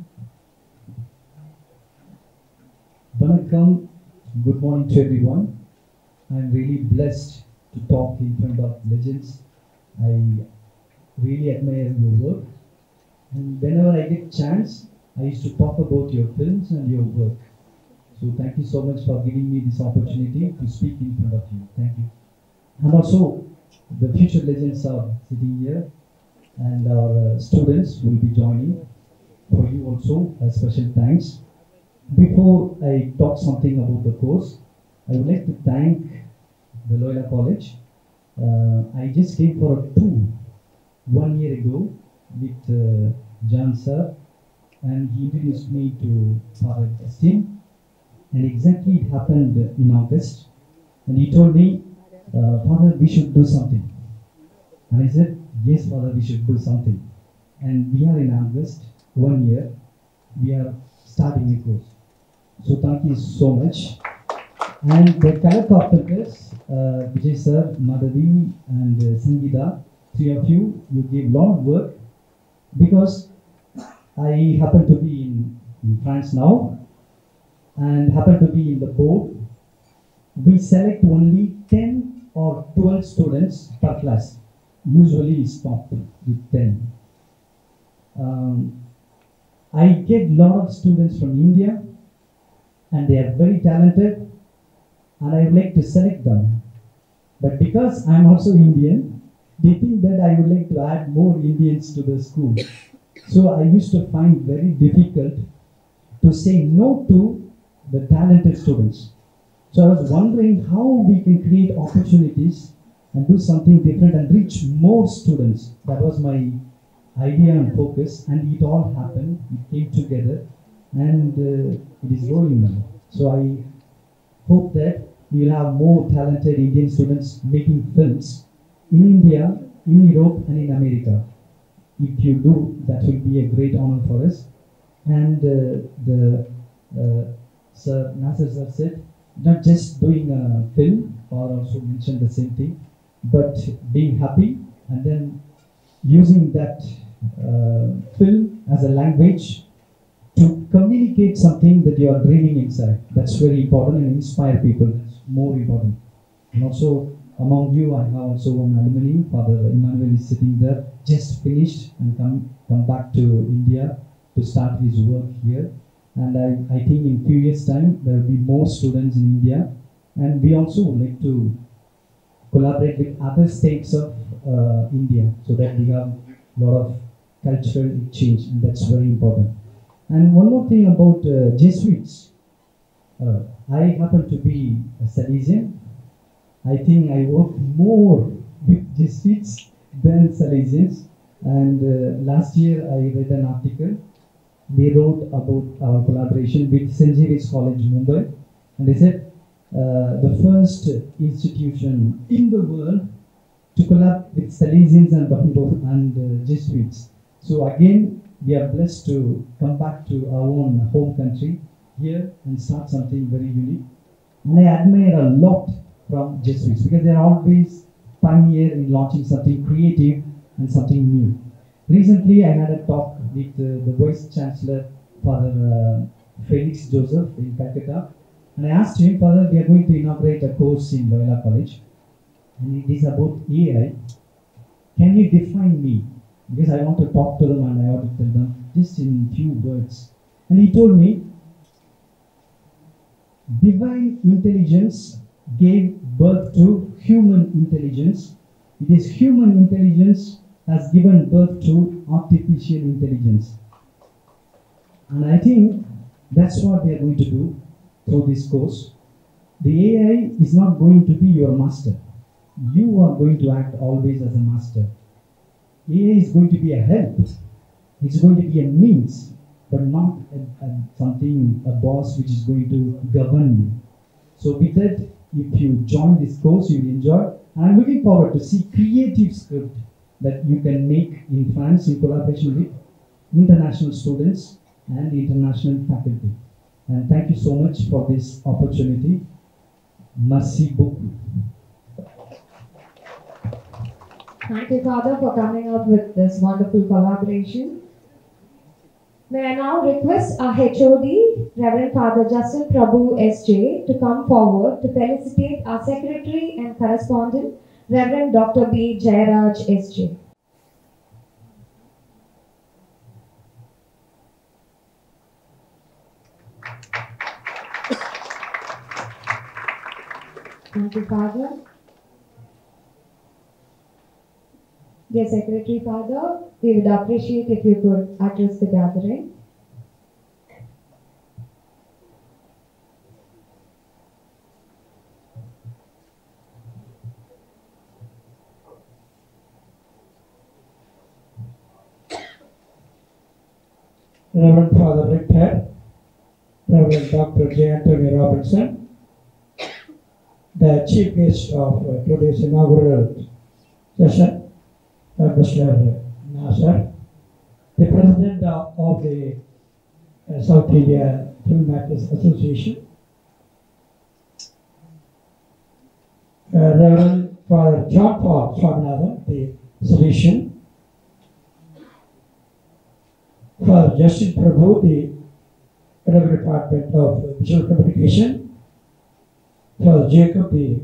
Vanakkam, good morning to everyone. I am really blessed to talk in front of legends. I really admire your work, and whenever I get chance, I used to talk about your films and your work. So thank you so much for giving me this opportunity to speak in front of you. Thank you. And also, the future legends are sitting here, and our students will be joining. For you also, a special thanks. Before I talk something about the course, I would like to thank the Loyola College. I just came for a tour 1 year ago with John sir, and he introduced me to Father Justin, and exactly it happened in August, and he told me, Father, we should do something. And I said, yes, Father, we should do something. And we are in August, 1 year, we are starting a course. So thank you so much. And the color carpenters, Vijay sir, Madhavi and Sangeeta, three of you, you gave a lot of work, because I happen to be in France now and happen to be in the board. We select only 10 or 12 students per class. Usually we stop with 10. I get a lot of students from India, and they are very talented, and I would like to select them. But because I am also Indian, they think that I would like to add more Indians to the school. So I used to find very difficult to say no to the talented students. So I was wondering how we can create opportunities and do something different and reach more students. That was my idea and focus, and it all happened. It came together, and it is rolling now. So I hope that we will have more talented Indian students making films in India, in Europe, and in America. If you do, that will be a great honor for us. And Sir Nasser sir said, not just doing a film, or also mentioned the same thing, but being happy and then using that film as a language to communicate something that you are dreaming inside. That's very important, and inspire people. That's more important. And also among you, I have also one alumni, Father Emmanuel is sitting there, just finished and come back to India to start his work here. And I think in few years time there will be more students in India, and we also would like to collaborate with other states of India so that we have a lot of cultural exchange, and that's very important. And one more thing about Jesuits. I happen to be a Salesian. I think I work more with Jesuits than Salesians. And last year I read an article. They wrote about our collaboration with St. Xavier's College, Mumbai. And they said the first institution in the world to collab with Salesians and Jesuits. So again, we are blessed to come back to our own home country here and start something very unique. And I admire a lot from Jesuits because they are always pioneer in launching something creative and something new. Recently, I had a talk with the Vice Chancellor, Father Felix Joseph in Calcutta, and I asked him, Father, we are going to inaugurate a course in Loyola College, and it is about AI. Can you define me? Because I want to talk to them and I want to tell them just in few words. And he told me, divine intelligence gave birth to human intelligence. It is human intelligence has given birth to artificial intelligence. And I think that's what we are going to do through this course. The AI is not going to be your master. You are going to act always as a master. AI is going to be a help. It's going to be a means, but not a boss which is going to govern you. So with that, if you join this course, you will enjoy. And I'm looking forward to see creative script that you can make in France in collaboration with international students and international faculty. And thank you so much for this opportunity. Merci beaucoup. Thank you, Father, for coming up with this wonderful collaboration. May I now request our HOD, Reverend Father Justin Prabhu S.J., to come forward to felicitate our Secretary and Correspondent, Reverend Dr. B. Jayaraj S.J. Thank you, Father. Dear Secretary Father, we would appreciate if you could address the gathering. Reverend Father Richter, Reverend Dr. J. Anthony Robertson, the chief guest of today's inaugural session, Mr. Nasser, the president of the South India Filmmakers Association, Reverend Father John Paul Swaminathan, the Salesian, Father Justin Prabhu, the Revenue Department of Visual Communication, Father Jacob, the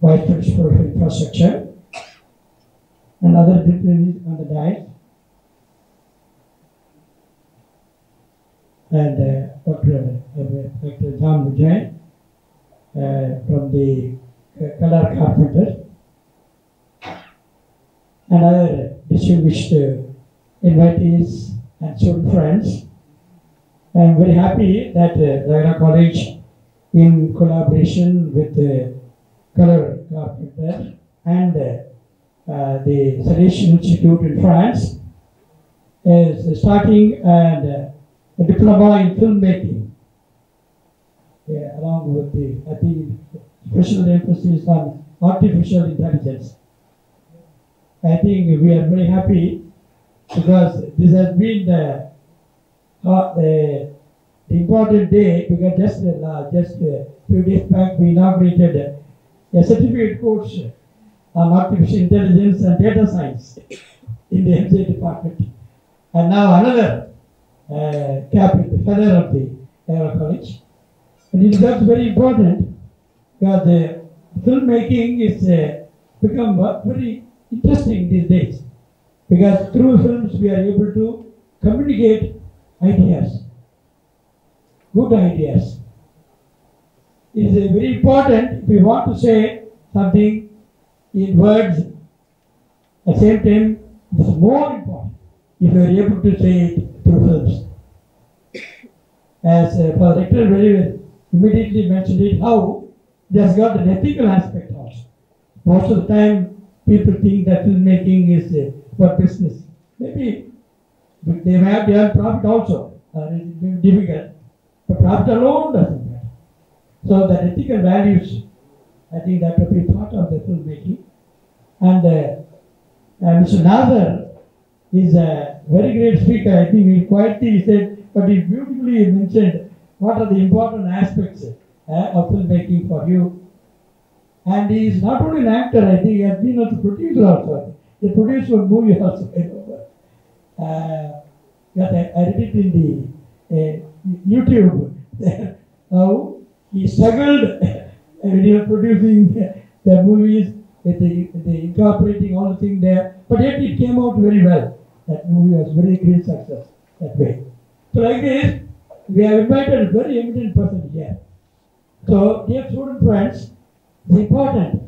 Vice Principal of Infrastructure, and other dignitaries on the dais, and Dr. John Vijay from the Color Carpenter, and other distinguished invitees and student friends. I am very happy that Loyola College, in collaboration with the Color Carpenter and the Salesian Institute in France, is starting a diploma in filmmaking, along with the, I think, special emphasis on artificial intelligence. I think we are very happy because this has been the important day, because just a few days back we inaugurated a certificate course on artificial intelligence and data science in the MCA department. And now another cap with the feather of the Iowa College. And it is also very important because the filmmaking is become very interesting these days. Because through films we are able to communicate ideas, good ideas. It is very important if we want to say something in words. At the same time, it is more important if we are able to say it through films. As Father Rector very well immediately mentioned it, how it has got an ethical aspect also. Most of the time, people think that filmmaking is for business. Maybe they may have their profit also. It may be difficult. But profit alone doesn't matter. So the ethical values, I think that will be part of the filmmaking. And Mr. Nazar is a very great speaker. I think he quietly said, but he beautifully mentioned what are the important aspects of filmmaking for you. And he is not only an actor, I think he has been a producer also. He produced one movie also, I remember. Yes, I read it in the YouTube. How he struggled when he was producing the movies, with the incorporating all the things there. But yet it came out very well. That movie was very great success that way. So like this, we have invited a very eminent person here. So dear student friends, it's important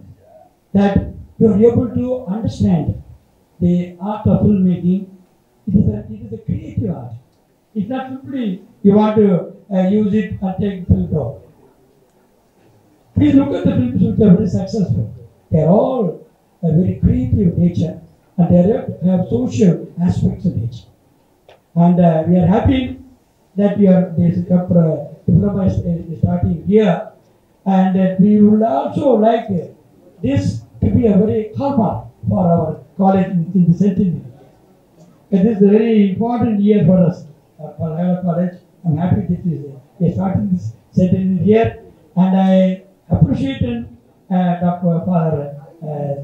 that you are able to understand the art of filmmaking. It is a creative art. It's not simply you want to use it and take film out. Please look at the films which are very successful. They are all a very creative nature and they have social aspects in it. And we are happy that this diploma is starting here, and we would also like this to be a very hallmark for our college in the centenary. It is a very important year for us, for our college. I'm happy that we are starting this centenary here, and I appreciate Dr. Father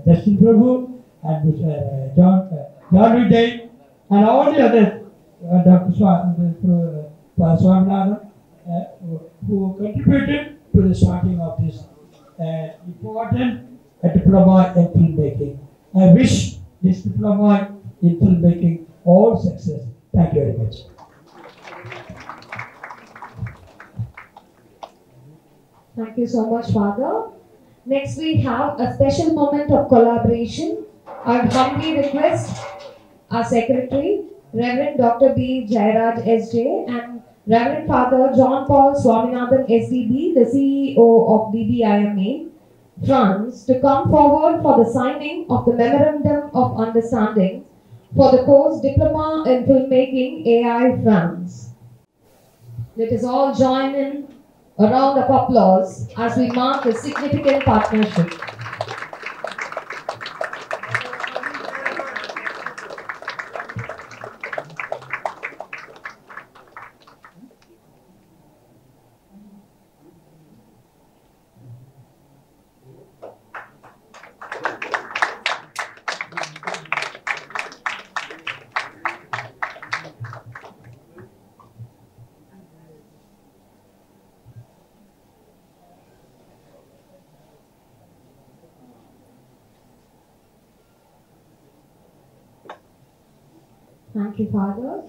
Justin Prabhu and Mr. John Vijay and all the others, Dr. Swaminathan, who contributed to the starting of this important diploma in filmmaking. I wish this diploma in filmmaking all success. Thank you very much. Thank you so much, Father. Next, we have a special moment of collaboration. I would humbly request our Secretary, Reverend Dr. B. Jairaj S.J. and Reverend Father John Paul Swaminathan SDB, the CEO of BBIMA, France, to come forward for the signing of the Memorandum of Understanding for the course Diploma in Filmmaking AI France. Let us all join in a round of applause as we mark a significant partnership. Thank you, Father.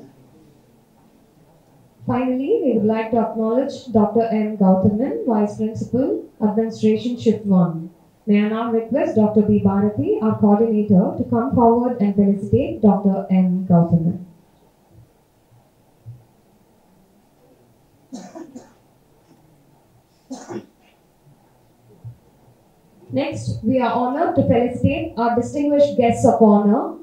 Finally, we would like to acknowledge Dr. M. Gautaman, Vice Principal, Administration Shift 1. May I now request Dr. B. Bharati, our coordinator, to come forward and felicitate Dr. M. Gautaman. Next, we are honored to felicitate our distinguished guests of honor.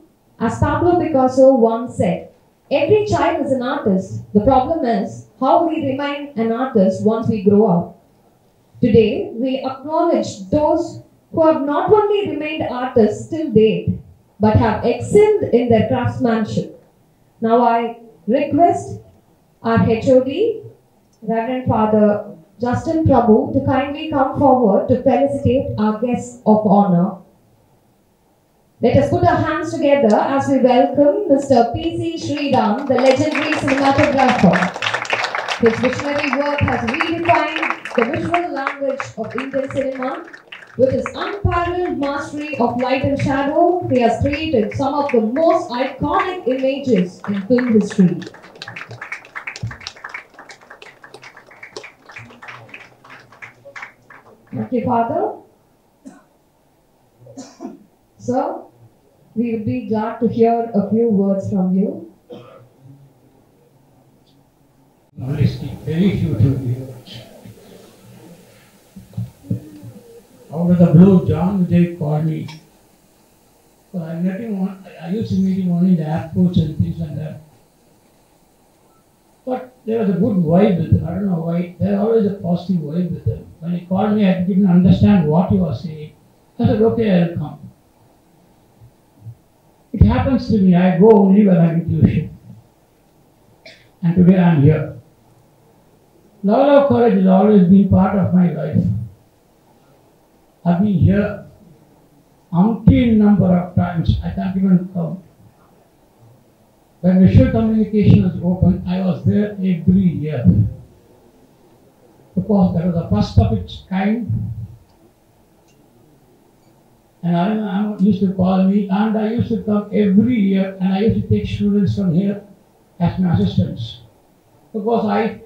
As Pablo Picasso once said, every child is an artist. The problem is how we remain an artist once we grow up. Today, we acknowledge those who have not only remained artists till date, but have excelled in their craftsmanship. Now I request our HOD, Reverend Father Justin Prabhu, to kindly come forward to felicitate our guests of honor. Let us put our hands together as we welcome Mr. P.C. Sriram, the legendary cinematographer. His visionary work has redefined the visual language of Indian cinema. With his unparalleled mastery of light and shadow, he has created some of the most iconic images in film history. Okay, Father. Sir, we would be glad to hear a few words from you. Honestly, very few words. Out of the blue, John Vijay called me. So I met him I used to meet him only in the airports and things like that. But there was a good vibe with him. I don't know why. There was always a positive vibe with him. When he called me, I didn't understand what he was saying. I said, okay, I'll come. It happens to me, I go only when I'm in tuition. And today I'm here. Level of courage has always been part of my life. I've been here umpteen number of times, I can't even count. When visual communication was open, I was there every year. Because that was the first of its kind. And I used to call me, and I used to come every year, and I used to take students from here as my assistants. Because I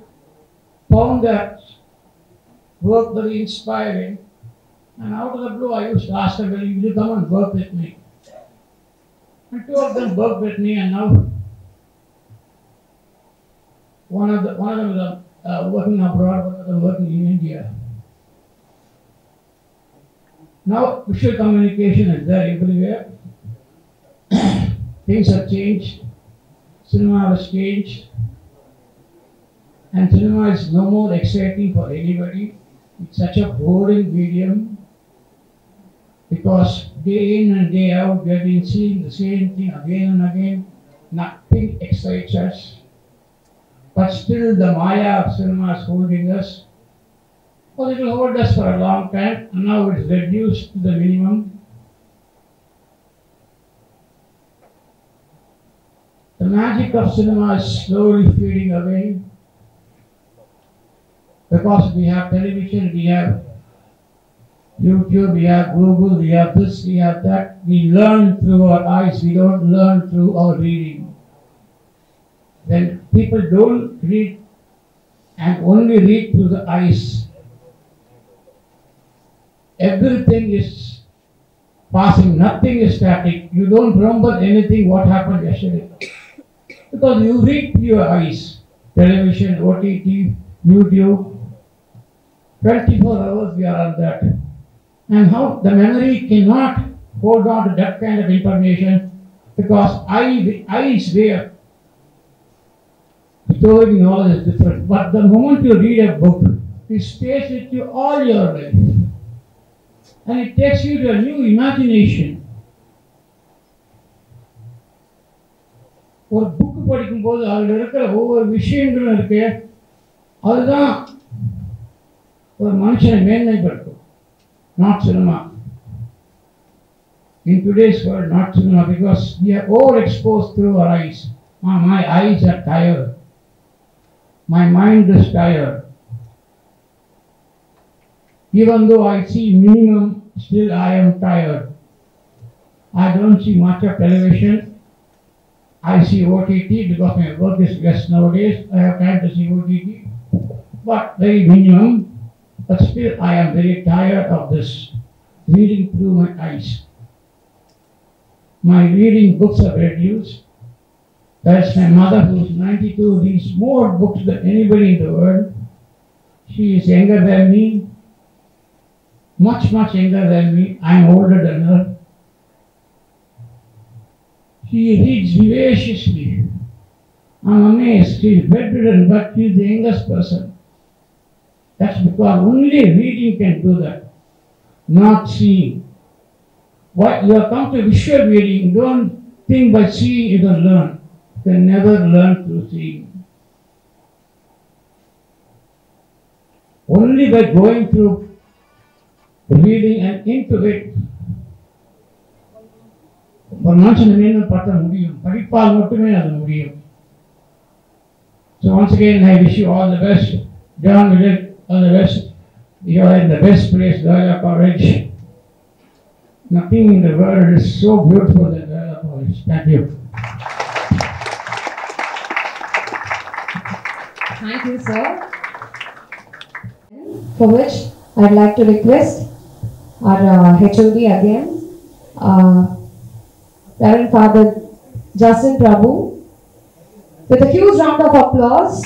found that work very inspiring, and out of the blue I used to ask them, will you come and work with me? And two of them worked with me, and now one of them is working abroad, one of them working in India. Now visual communication is there everywhere. Things have changed. Cinema has changed. And cinema is no more exciting for anybody. It's such a boring medium. Because day in and day out we have been seeing the same thing again and again. Nothing excites us. But still the maya of cinema is holding us. Well, it will hold us for a long time, and now it's reduced to the minimum. The magic of cinema is slowly fading away because we have television, we have YouTube, we have Google, we have this, we have that. We learn through our eyes, we don't learn through our reading. When people don't read and only read through the eyes, everything is passing, nothing is static. You don't remember anything what happened yesterday. Because you read through your eyes. Television, OTT, YouTube. 24 hours we are on that. And how the memory cannot hold on to that kind of information because eyes way storing knowledge is different. But the moment you read a book, it stays with you all your life. And it takes you to a new imagination. ஒரு book படிக்கும்போது அதில் இருக்கிற ஒவ்வொரு விஷயங்களும் இருக்கு, அதுதான் ஒரு மனுஷனை மேன்மைப்படுத்தும். Not cinema. In today's world, not cinema, because we are overexposed through our eyes. My eyes are tired. My mind is tired. Even though I see minimum, still I am tired. I don't see much of television. I see OTT because my work is less nowadays. I have time to see OTT, but very minimum. But still I am very tired of this reading through my eyes. My reading books are reduced. That's my mother, who is 92, reads more books than anybody in the world. She is younger than me. Much younger than me. I am older than her. She reads vivaciously. I'm amazed. She is bedridden, but she is the youngest person. That's because only reading can do that, not seeing. What you have come to visual reading, don't think by seeing you can learn. You can never learn through seeing. Only by going through reading and into it, ஒரு மனுஷனை மேன்மைப்படுத்த முடியும், படிப்பால் மட்டுமே அது முடியும். So once again, I wish you all the best. John Vijay, all the best. You are in the best place, Loyola College. Nothing in the world is so beautiful than Loyola College. Thank you. Thank you, sir. For which I'd like to request our HOD again, Reverend Father Justin Prabhu, with a huge round of applause.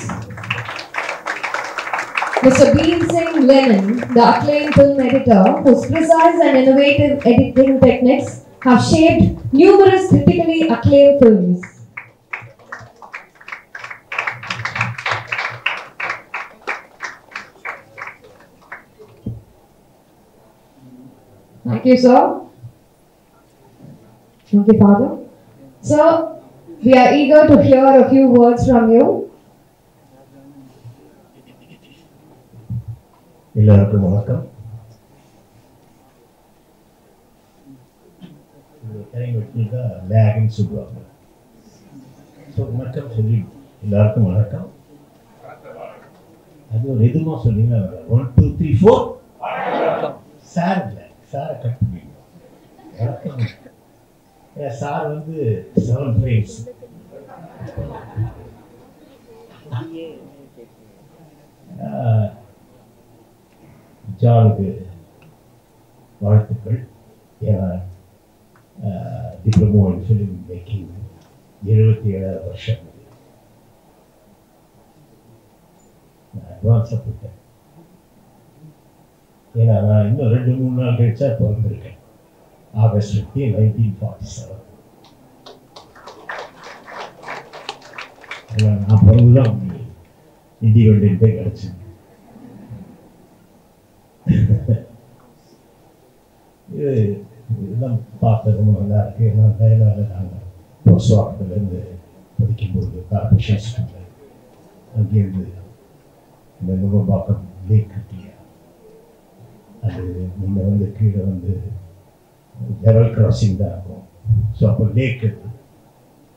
Mr. Bean Singh Lennon, the acclaimed film editor, whose precise and innovative editing techniques have shaped numerous critically acclaimed films. Thank you, sir. Thank you, Father. Sir, we are eager to hear a few words from you. எல்லாருக்கும் வணக்கம். லேக்னு சொல்லுவாங்க. So வணக்கம் சொல்லி எல்லாருக்கும் வணக்கம். அது ஒரு எதுமா சொன்னீங்கன்னா 1 2 3 4 சார் இல்லை, சாரை கட் பண்ணிடுவோம். வணக்கம். சார் வந்து 7 frames. ஜானுக்கு வாழ்த்துக்கள். ஏன்னா டிப்ளமோ இன் ஃபிலிம் மேக்கிங் 77 வருஷம் நான் அட்வான்ஸாக போட்டேன். ஏன்னா நான் இன்னும் 2-3 நாள் கழிச்சா பிறந்திருக்கேன். August 15, 1947. நான் பிறந்துதான் இண்டிபெண்டன்டே கிடச்சிது. இதெல்லாம் பார்க்க ரொம்ப நல்லா இருக்கு. ஏன்னா டைலாக நாங்கள் போஸ்ட் ஆஃபீஸ்லேருந்து படிக்கும்போது கார்பரேஷன் ஸ்கூலில் அங்கேருந்து இந்த நுங்கம்பாக்கம் லேக் கட்டியா, அது நீங்கள் வந்து கீழே வந்து லெவல் கிராசிங் தான் இருக்கும். ஸோ அப்போ லேக் இருக்குது.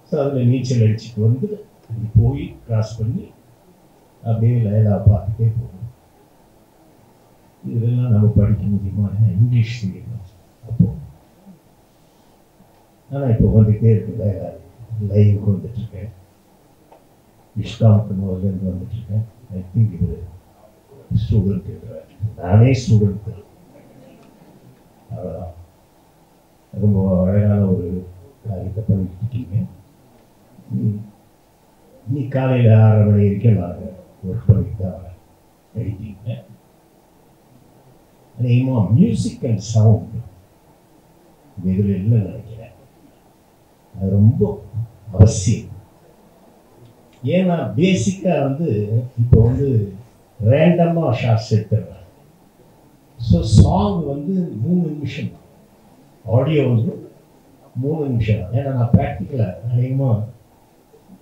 ஸோ அதில் நீச்சல் அடிச்சுட்டு வந்து அப்படி போய் கிராஸ் பண்ணி அப்படியே லைலா பார்த்துட்டே போகணும். இதெல்லாம் நம்ம படிக்க முடியுமா? இங்கிலீஷ் தெரியும் அப்போ. ஆனால் இப்போ வந்துகிட்டே இருக்கு. லைலா லைவுக்கு வந்துட்டுருக்கேன். விஷ்காமுக்கு முதல்லேருந்து வந்துட்டுருக்கேன். ஐ திங்க் இது ஸ்டூடெண்ட் இருக்கிறேன். நானே ஸ்டூடெண்ட் தான். அவ்வளோதான். ரொம்ப அழகான ஒரு காரியத்தை பண்ணிட்டு இருக்கீங்க. நீ காலையில் 6:30 மணி வரைக்கும் நாங்கள் ஒர்க் பண்ணிட்டு தான் எழுதிங்க. அதிகமாக மியூசிக் அண்ட் சவுண்ட் இதில் இல்லை நினைக்கிறேன். அது ரொம்ப அவசியம். ஏன்னா பேசிக்காக வந்து இப்போ வந்து ரேண்டமாக ஷார்ட்ஸ் எடுத்துடுறாங்க. ஸோ சாங் வந்து 3 நிமிஷம், ஆடியோ வந்து 3 நிமிஷம். ஏன்னா நான் ப்ராக்டிக்கலாக அதிகமாக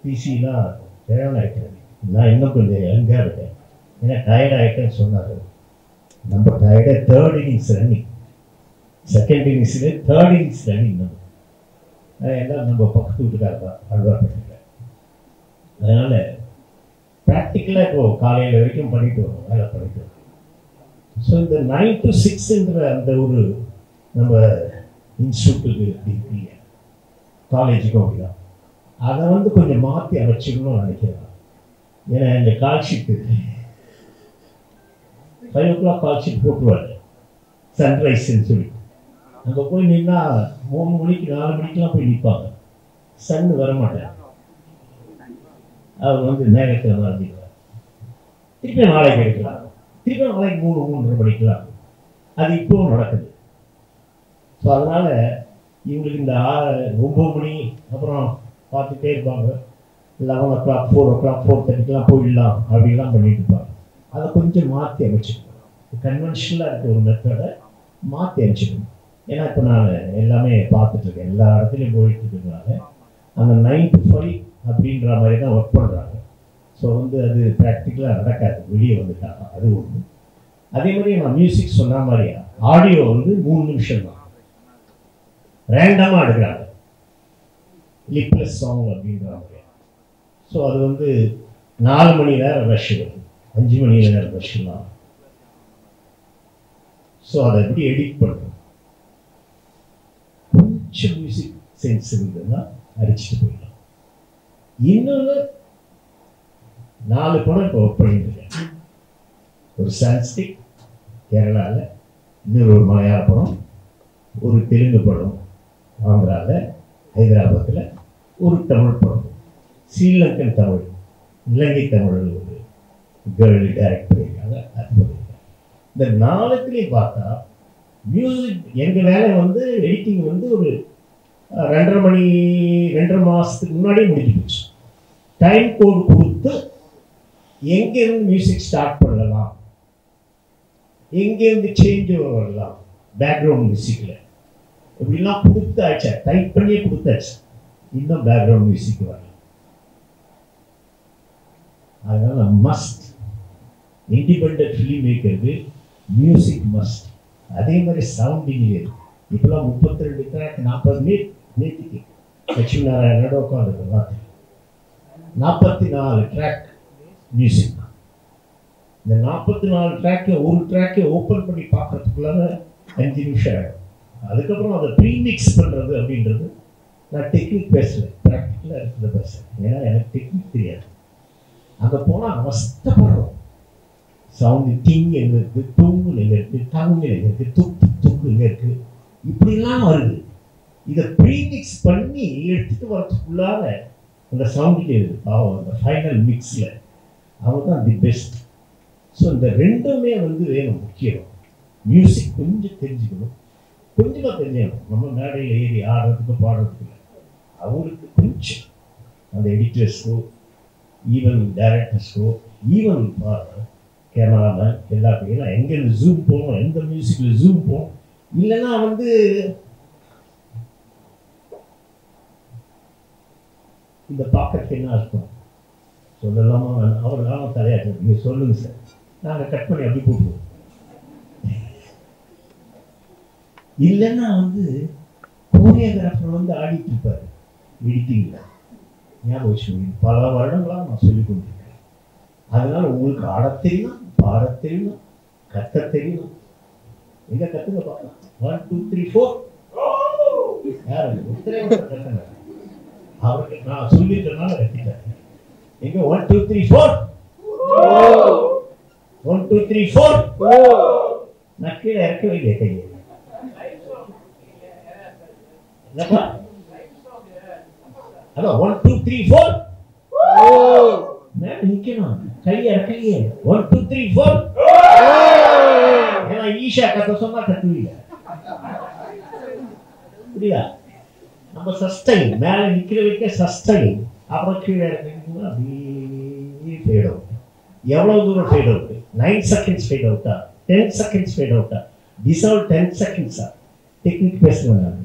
பிசிலாம் டயர்ட் ஆகிட்டேன். நான் இன்னும் கொஞ்சம் யங்காக இருக்கேன். ஏன்னா டயர்ட் ஆகிட்டேன்னு சொன்னார். நம்ம டயர்டாக 3rd innings running, 2nd innings 3rd innings running. நம்ம எல்லாம் நம்ம பக்கத்து வீட்டுக்காரர் தான் அல்வாப்பட்டிருக்கேன். அதனால் ப்ராக்டிக்கலாக இப்போது காலையில் வரைக்கும் பண்ணிட்டு வரோம், வேலை பண்ணிட்டு வரோம். ஸோ இந்த 9 to 6ன்ற அந்த ஒரு நம்ம இன்ஸ்டியூட்டுக்கு எப்படி இருக்கீங்க, காலேஜுக்கும் அப்படிதான், அதை வந்து கொஞ்சம் மாற்றி அமைச்சிக்கணும்னு நினைக்கிறேன். ஏன்னா இந்த கால் ஷீட்டு 5 o'clock கால் ஷீட் போட்டுருவாரு சன்ரைஸ்ன்னு சொல்லி. அங்கே போய் நின்னா 3 மணிக்கு 4 மணிக்கெலாம் போய் நிற்பாங்க. சன்னு வரமாட்டேன். அவர் வந்து நேரத்தில் மறந்துடுவார். திருப்பி நாளைக்கு எடுக்கலாம், திருப்பி நாளைக்கு 3-3:30 மணிக்கெலாம். அது இப்போவும் நடக்குது. ஸோ அதனால் இவங்களுக்கு இந்த 9 மணி அப்புறம் பார்த்துட்டே இருப்பாங்க. 11 o'clock 4 o'clock 4:30 போயிடலாம் அப்படிலாம் பண்ணிட்டு இருப்பாங்க. அதை கொஞ்சம் மாற்றி அமைச்சிக்கணும். கன்வென்ஷனலாக இருக்க ஒரு மெத்தடை மாற்றி அமைச்சிக்கணும். ஏன்னா இப்போ நான் எல்லாமே பார்த்துட்ருக்கேன், எல்லா இடத்துலையும் போயிட்டு இருக்கிறதுனால அந்த 9 to 5 அப்படின்ற மாதிரி தான் ஒர்க் பண்ணுறாங்க. ஸோ வந்து அது ப்ராக்டிக்கலாக நடக்காது, வெளியே வந்துட்டாங்க. அது ஒன்று. அதே மாதிரி நான் மியூசிக் சொன்ன மாதிரியா ஆடியோ வந்து 3 நிமிஷம் தான் ரேண்டமாக எடுக்கிறாங்க. லிப்லெஸ் சாங் அப்படின்றாங்க. ஸோ அது வந்து 4 மணி நேரம் ரஷ் வரும், 5 மணி நேரம் ரஷ்லாம். ஸோ அதை எப்படி எடிட் பண்ணுறோம், கொஞ்சம் மியூசிக் சென்ஸ் இருந்ததுன்னா அடிச்சுட்டு போயிடலாம். இன்னொன்று 4 படம் இப்போ ஒர்க் பண்ணிட்டுருக்கேன். ஒரு சான்ஸ்கிரிட் கேரளாவில், இன்னொரு ஒரு மலையாள படம், ஒரு தெலுங்கு படம் ஆந்திராவில், ஹைதராபாத்தில் ஒரு தமிழ் படம், ஸ்ரீலங்கன் தமிழ், இலங்கை தமிழ் ஒரு கேர்ள் டைரக்ட் பண்ணியிருக்காங்க. அது பண்ணியிருக்காங்க. இந்த 4த்துலேயும் பார்த்தா மியூசிக் எங்கள் வேலை வந்து எடிட்டிங் வந்து ஒரு 2.5 மாதத்துக்கு முன்னாடியே முடிஞ்சு போச்சு. டைம் கோட் கொடுத்து எங்கேருந்து மியூசிக் ஸ்டார்ட் பண்ணலாம், எங்கேருந்து சேஞ்ச் வரலாம், பேக்ரவுண்ட் மியூசிக்கில் இப்படிலாம் கொடுத்தாச்சா, டைப் பண்ணியே கொடுத்தாச்சு. இன்னும் பேக்ரவுண்ட் மியூசிக் வரலாம். அதனால மஸ்ட் இண்டிபெண்டன்ட் ஃபிலிம் மேக்கருக்கு மியூசிக் மஸ்ட். அதே மாதிரி சவுண்ட் இன்ஜினியர் இப்போலாம் 32 ட்ராக் 40 நேற்றுக்கு லட்சுமி நாராயணோட உட்காந்துருக்கோம். 44 ட்ராக் மியூசிக். இந்த 44 ட்ராக்கை ஒரு ட்ராக்கை ஓப்பன் பண்ணி பார்க்கறதுக்குள்ளார 5 நிமிஷம் ஆகிடும். அதுக்கப்புறம் அதை ப்ரீமிக்ஸ் பண்ணுறது அப்படின்றது நான் டெக்னிக் பேசலை, ப்ராக்டிக்கலாக இருக்கிறத பேசுகிறேன். ஏன்னா எனக்கு டெக்னிக் தெரியாது. அங்கே போனால் அவஸ்தப்படுறோம். சவுண்டு டிங் எங்கே இருக்குது, தொங்கு எங்கே இருக்குது, டங்கு எங்கே இருக்குது, துக்கு எங்கே இருக்குது, இப்படிலாம் வருது. இதை ப்ரீமிக்ஸ் பண்ணி எடுத்துகிட்டு வரதுக்குள்ளார அந்த சவுண்டுக்கு பாவம் அந்த ஃபைனல் மிக்ஸில் அவங்க தான் தி பெஸ்ட். ஸோ இந்த ரெண்டுமே வந்து வேணும். முக்கியம் மியூசிக் கொஞ்சம் தெரிஞ்சுக்கணும், கொஞ்சமாக தெரிஞ்சுக்கணும். நம்ம மேடையில் ஏறி ஆடுறதுக்கு பாடுறதுக்கு இல்லை, அவங்களுக்கு கொஞ்சம் அந்த எடிட்டர்ஸ்க்கோ ஈவன் டைரக்டர்ஸ்க்கோ ஈவன் கேமராமேன் எல்லாத்துக்கும் எங்கேருந்து ஜூம் போகணும், எந்த மியூசிக்கில் ஜூம் போகணும். இல்லைன்னா வந்து இந்த பாக்கெட் என்ன அர்த்தம் சொல்லலாமா, அவர்களாம் தலையாட்டு நீங்கள் சொல்லுங்கள் சார், நாங்கள் கட் பண்ணி அப்படி போட்டுருவோம். இல்லைன்னா வந்து கோரியோகிராஃபர் வந்து ஆடிட்டு இருப்பார் எடிட்டிங்கில். ஞாபகம் வச்சுக்கோங்க, பல வருடங்களாக நான் சொல்லிக் கொண்டிருக்கேன். அதனால உங்களுக்கு ஆட தெரியணும், பாட தெரியணும், கத்த தெரியணும். எங்க கத்துங்க பார்க்கலாம். 1 2 3 4 யாரு கத்துங்க. அவருக்கு நான் சொல்லிட்டனால கத்திட்டாரு. எங்க 1 2 3 4 1 2 3 4 நான் கீழே இறக்கவே இல்லை கையை. என்னப்பா அதான் 1 2 3 4 மேல நிக்கணும், கையை இறக்கலையே. 1 2 3 4 ஏன்னா ஈஷா கத்த சொன்னா கத்துவீங்க. புரியுதா? நம்ம சஸ்டைன் மேல நிக்கிற வைக்க சஸ்டைன், அப்புறம் கீழே இறக்கணும். அப்படியே ஃபேட் அவுட். எவ்வளவு தூரம் ஃபேட் அவுட்? 9 செகண்ட்ஸ் ஃபேட் அவுட்டா, 10 செகண்ட்ஸ் ஃபேட் அவுட்டா, டிசால்வ் 10 செகண்ட்ஸா? டெக்னிக் பேசுவேன் நான்.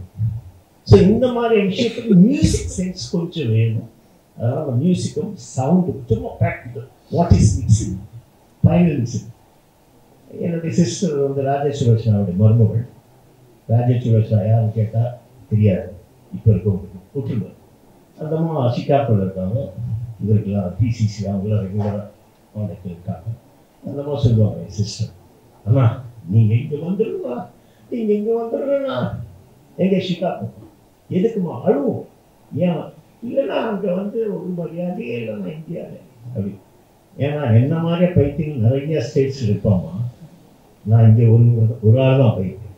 ஸோ இந்த மாதிரி விஷயத்துக்கு மியூசிக் சென்ஸ் கொஞ்சம் வேணும். அதனால மியூசிக்கும் சவுண்டு சும்மா practical. What is mixing, final mixing. என்னுடைய சிஸ்டர் வந்து ராஜேஸ்வரனுடைய மருமகள். ராஜேஸ்வரா யாருன்னு கேட்டால் தெரியாது, இப்போ இருக்கவங்களுக்கு விட்டுருங்க. அந்தம்மா சிகாகோவில் இருக்காங்க. இவருக்கெல்லாம் பிசிசி அவங்களாம் ரெகுலராக கான்டாக்ட் இருக்காங்க. அந்தம்மா சொல்லுவாங்க என் சிஸ்டர், அண்ணா நீங்கள் இங்கே வந்துடுங்களா, நீங்கள் இங்கே வந்துடுறேண்ணா. எங்கே சிகாகோ? எதுக்குமா? அழுவோம். ஏன் இல்லைன்னா அங்கே வந்து ஒரு மரியாதையே இல்லைன்னா இந்தியாவில் அப்படி. ஏன்னா என்ன மாதிரியே பைத்தியம் நிறைய ஸ்டேட்ஸ் இருப்பாமா. நான் இங்கே ஒரு ஆள் தான் பைத்தியம்.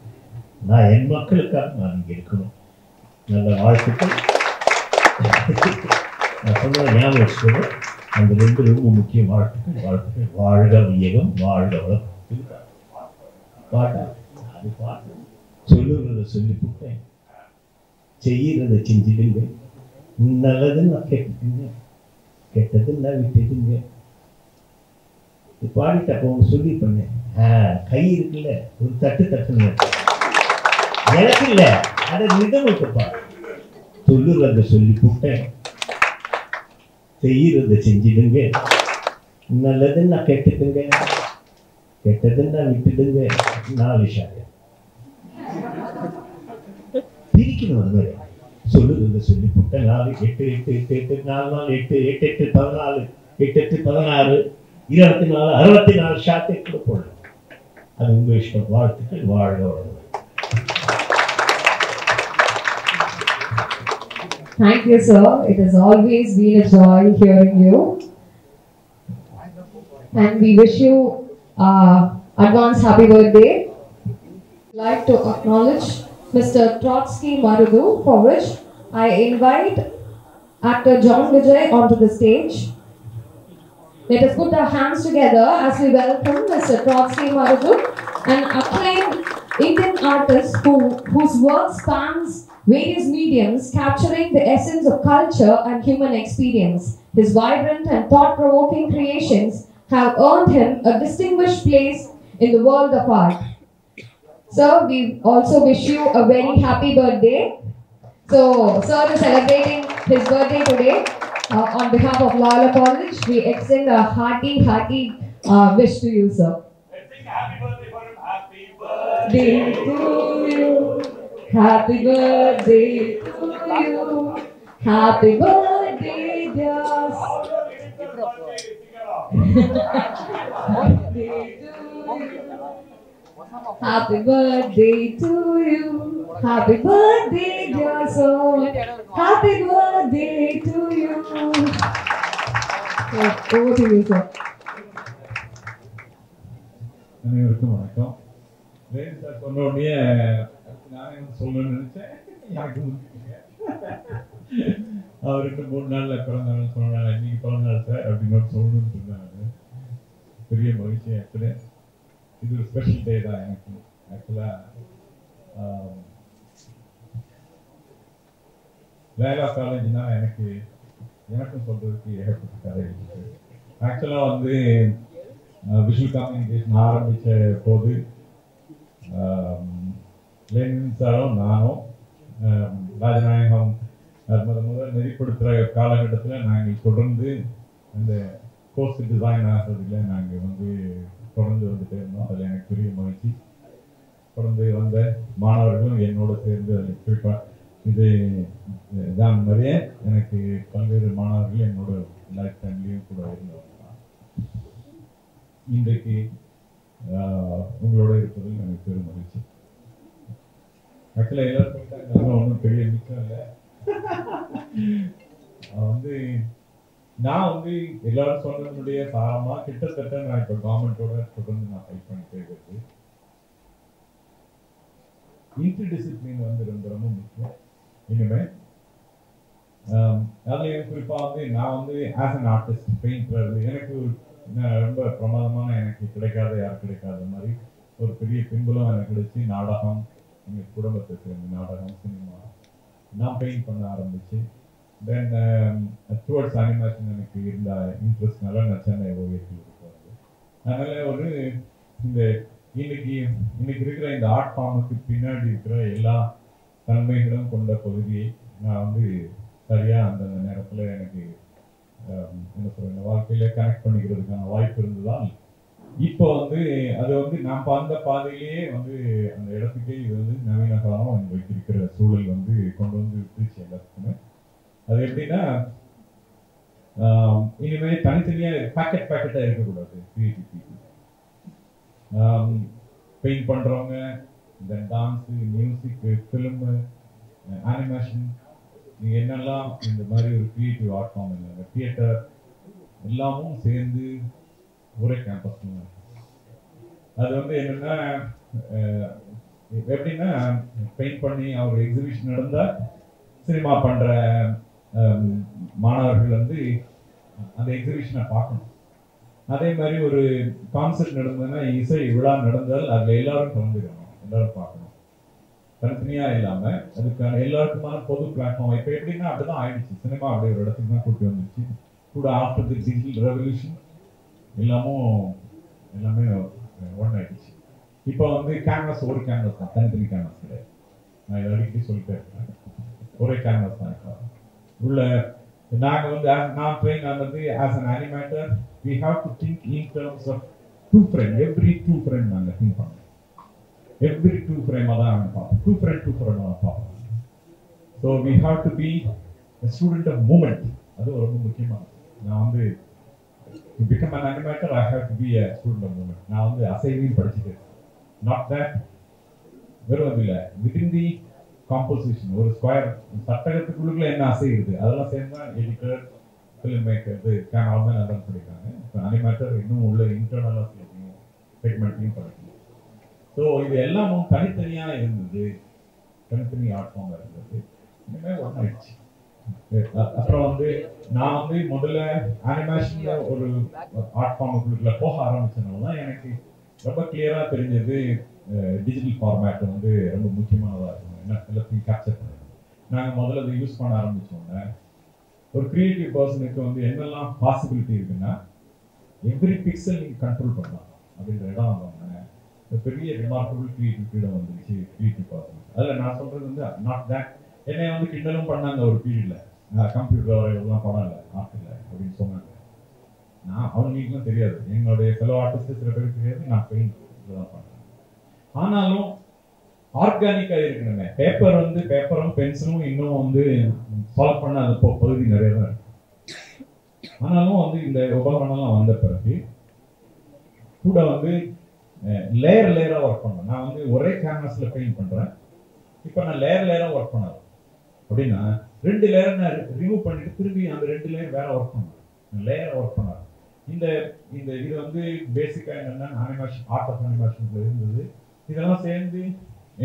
நான் என் மக்களுக்காக நான் இங்கே இருக்கணும். நல்ல வாழ்த்துக்கள். நான் சொன்ன ஞாபகம் வச்சுக்கோங்க. அந்த 2 ரொம்ப முக்கிய வாழ்த்துக்கள். வாழ்த்துக்கள். வாழ்க வையகம், வாழ்க வளம். பாட்டா அது பாட்டு சொல்லுறத சொல்லி போட்டேன், செய்யறத செஞ்சிடுங்க. நல்லதுன்னு கேட்டுங்க, கெட்டதுன்னா விட்டுடுங்க. பாடிட்டு அப்போ அவங்க சொல்லி பண்ணேன். கை இருக்குல்ல, ஒரு தட்டு தட்டுங்க. எனக்கு இல்லை, அதை நிதம் வைக்கப்பா. சொல்லுறத சொல்லி போட்டேன், செய்யறத செஞ்சிடுங்க. நல்லதுன்னா கேட்டுக்குங்க, கெட்டதுன்னா விட்டுடுங்க. 4 விஷயம் பிரிக்கணும். அது மாதிரி சொல்லுறது சொல்லி போட்ட 4 8 8 8 8 4 4 8 8 8 14 8 8 16 24 64 ஷாட் கூட போடலாம். அது உங்க இஷ்டம். வாழ்த்துக்கள். வாழ்க வளமுடன். Thank you, sir. It has always been a joy hearing you. And we wish you advance happy birthday. I'd like to acknowledge Mr. Trotsky Marudu, for which I invite actor John Vijay onto the stage. Let us put our hands together as we welcome Mr. Trotsky Marudu, an acclaimed Indian artist whose work spans various mediums, capturing the essence of culture and human experience. His vibrant and thought-provoking creations have earned him a distinguished place in the world of art. Sir, we also wish you a very happy birthday. So, sir is celebrating his birthday today. On behalf of Loyola College, we extend a hearty wish to you, sir. Let's sing happy birthday for him. Happy birthday Day to you. Happy birthday to you. Happy birthday, dear. Happy birthday to you. Happy birthday, dear soul. Happy birthday to you. Over to you, sir. அனைவருக்கும் வணக்கம். வேறு sir சொன்ன உடனே நானே சொல்லணும்னு நினைச்சேன். எனக்கு முடிச்சுங்க. அவர் 2-3 நாள்ல பிறந்தாலும் சொன்னாங்க, இன்னைக்கு பிறந்தாள் சார் அப்படின்னு சொல்லணும்னு சொன்னாங்க. பெரிய மகிழ்ச்சி. ஆக்சுவலி இது ஒரு ஸ்பெஷல் டே தான் எனக்கு. ஆக்சுவலா லைலா காலேஜ்னா எனக்கும் சொல்றதுக்கு ஏகப்பட்ட கதை இருக்கு. ஆக்சுவலா வந்து விஷுவல் கம்யூனிகேஷன் ஆரம்பித்த போது லெனின் சாரும் நானும் ராஜநாயகம் முதல் நெறிப்படுத்துகிற காலகட்டத்தில் நாங்கள் தொடர்ந்து அந்த கோர்ஸ் டிசைன் ஆகிறதுல நாங்கள் வந்து தொடர்ந்து வந்துட்டே இருந்தோம். அதில் எனக்கு பெரிய மகிழ்ச்சி. தொடர்ந்து வந்த மாணவர்களும் என்னோட சேர்ந்து அதில் குறிப்பாக இது தான் மாதிரியே எனக்கு பல்வேறு மாணவர்கள் என்னோட லைஃப் டைம்லேயும் கூட இருந்தவங்க. இன்றைக்கு உங்களோட இருப்பதில் எனக்கு பெரும் மகிழ்ச்சி. ஆக்சுவலாக எல்லாரும் சொல்லிட்டாங்க, ஒன்றும் பெரிய மிச்சம் இல்லை. வந்து நான் வந்து எல்லாரும் சொன்னதனுடைய சாரமா கிட்டத்தட்ட நான் இப்போ கவர்மெண்டோட தொடர்ந்து நான் ஃபைட் பண்ணிட்டே இருக்கிறது. இன்டர்டிசிப்ளின் வந்து ரொம்ப முக்கியம். இனிமே அதுலேயும் குறிப்பாக வந்து நான் வந்து ஆஸ் அன் ஆர்டிஸ்ட் பெயிண்டர் எனக்கு ரொம்ப பிரமாதமான எனக்கு கிடைக்காத யாரும் கிடைக்காத மாதிரி ஒரு பெரிய பின்புலம் எனக்கு கிடைச்சி நாடகம், எங்கள் குடும்பத்தை சேர்ந்து நாடகம், சினிமா நான் பெயிண்ட் பண்ண ஆரம்பிச்சு. தென் டுவர்ட்ஸ் அனிமேஷன் எனக்கு இருந்த இன்ட்ரெஸ்ட்னால நான் சென்னை ஓவியத்தில் இருக்கிறது. அதனால ஒரு இந்த இன்னைக்கு இருக்கிற இந்த ஆர்ட் ஃபார்முக்கு பின்னாடி இருக்கிற எல்லா தன்மைகளும் கொண்ட பகுதியை நான் வந்து சரியா அந்தந்த நேரத்தில் எனக்கு என்ன சொல்ற வாழ்க்கையில கனெக்ட் பண்ணிக்கிறதுக்கான வாய்ப்பு இருந்ததால் இப்போ வந்து அது வந்து நாம் அந்த பாதையிலேயே வந்து அந்த இடத்துக்கே இது வந்து நவீன காலம் இன்றைக்கு இருக்கிற சூழல் வந்து கொண்டு வந்து விட்டுச்சு எல்லாத்துக்குமே. அது எப்படின்னா இனிமேல் தனித்தனியா பேக்கெட்டா இருக்கக்கூடாது. கிரியேட்டிவிட்டி பெயிண்ட் பண்றவங்க, தென் டான்ஸு, மியூசிக், ஃபிலிமு, அனிமேஷன், நீங்க என்னெல்லாம் இந்த மாதிரி ஒரு கிரியேட்டிவ் ஆர்ட் ஃபார்ம் இல்லைங்க, தியேட்டர் எல்லாமும் சேர்ந்து ஒரே கேம்பஸ். அது வந்து என்னன்னா எப்படின்னா பெயிண்ட் பண்ணி அவர் எக்ஸிபிஷன் நடந்தா சினிமா பண்ற மாணவர்கள் வந்து அந்த எக்ஸிபிஷனை பார்க்கணும். அதே மாதிரி ஒரு கான்சர்ட் நடந்ததுன்னா, இசை விழா நடந்தால் அதுல எல்லாரும் கலந்துக்கணும், எல்லாரும் பார்க்கணும். தனித்தனியா இல்லாம அதுக்கான எல்லாருக்குமான பொது பிளாட்ஃபார்ம். இப்ப எப்படின்னா அப்படிதான் ஆயிடுச்சு. சினிமா அப்படி ஒரு இடத்துக்கு தான் கூட்டி வந்துருச்சு. கூட ஆஃப்டர் தி டிஜிட்டல் ரெவல்யூஷன் எல்லாமே ஒன்னாயிடுச்சு. இப்போ வந்து கேன்வாஸ் ஒரு கேன்வாஸ் தான், தனித்தனி கேன்வாஸ் கிடையாது. நான் இதை அடிக்கடி சொல்லிட்டே இருக்கேன். ஒரே கேன்வாஸ் தான். இப்போ உள்ள நாங்கள் வந்து நான் ட்ரெயின் ஆனது as an animator we have to think in terms of two frame. Every two frame நாங்கள் திங்க் பண்ணோம். எவ்ரி டூ ஃப்ரேமாக தான் நாங்கள் பார்ப்போம். டூ ஃப்ரேம் தான் பார்ப்போம். So we have to be student of moment. அது ரொம்ப முக்கியமானது. நான் வந்து to become an animator, I have to be a student of movement. நான் வந்து அசைவையும் படிச்சுட்டேன். Not that வெறும் இல்லை, வித்தின் தி காம்போசிஷன் ஒரு ஸ்கொயர் சட்டகத்துக்குள்ள என்ன அசையுது அதெல்லாம் சேர்ந்து தான் எடிட்டர், ஃபிலிம் மேக்கர், கேமராமேன் அதெல்லாம் படிக்கிறாங்க. இப்போ அனிமேட்டர் இன்னும் உள்ள இன்டர்னலாக செக்மெண்ட்லையும் படிக்கணும். ஸோ இது எல்லாமும் தனித்தனியாக இருந்தது, தனித்தனி ஆர்ட் ஃபார்ம் இருந்தது. இனிமேல் ஒன்றாயிடுச்சு. அப்புறம் வந்து நான் வந்து முதல்ல அனிமேஷன்ல ஒரு ஆர்ட் ஃபார்முக்குள்ள போக ஆரம்பிச்சதுனால தான் எனக்கு ரொம்ப கிளியரா தெரிஞ்சது டிஜிட்டல் ஃபார்மேட் வந்து ரொம்ப முக்கியமானதாக இருக்கும். எல்லாத்தையும் கேப்சர் பண்ணணும். நாங்கள் முதல்ல அதை யூஸ் பண்ண ஆரம்பிச்சோன்னே ஒரு கிரியேட்டிவ் பர்சனுக்கு வந்து என்னெல்லாம் பாசிபிலிட்டி இருக்குன்னா எவ்ரி பிக்சல் நீங்கள் கண்ட்ரோல் பண்ணலாம் அப்படின்ற இடம் வந்தோன்னே பெரிய ரிமார்க்கபிள் கிரியேட்டிவ் ஃப்ரீடம் வந்துருச்சு கிரியேட்டிவ் பர்சன். அதில் நான் சொல்றது வந்து நாட் தட் என்னை வந்து கிண்டலும் பண்ணாங்க ஒரு பீரியட்ல, கம்ப்யூட்டர் வரையெல்லாம் படம் இல்லை ஆர்ட் இல்லை அப்படின்னு சொன்னாங்க. நான் அவங்களுக்குலாம் தெரியாது, என்னுடைய ஃபெலோ ஆர்டிஸ்ட் சில பேருக்கு தெரியாது, நான் பெயிண்ட் தான் பண்ணேன். ஆனாலும் ஆர்கானிக்காக இருக்கணுமே. பேப்பர் வந்து பேப்பரும் பென்சிலும் இன்னும் வந்து சால்வ் பண்ண அந்த பகுதி நிறைய தான் இருக்கு. ஆனாலும் வந்து இந்த உபகரணம்லாம் வந்த பிறகு கூட வந்து லேயர் லேயராக ஒர்க் பண்ணுறேன். நான் வந்து ஒரே கேன்வாஸில் பெயிண்ட் பண்ணுறேன். இப்போ நான் லேயர் லேயராக ஒர்க் பண்ணாது அப்படின்னா 2 லேயர் நான் ரிமூவ் பண்ணிட்டு திரும்பி அந்த 2 லேயர் வேற ஒர்க் பண்ணுவேன். லேயர் ஒர்க் பண்ணாது. இந்த இந்த இது வந்து பேசிக்காக என்னென்னா அனிமேஷன், ஆர்ட் ஆஃப் அனிமேஷன்ல இருந்தது. இதெல்லாம் சேர்ந்து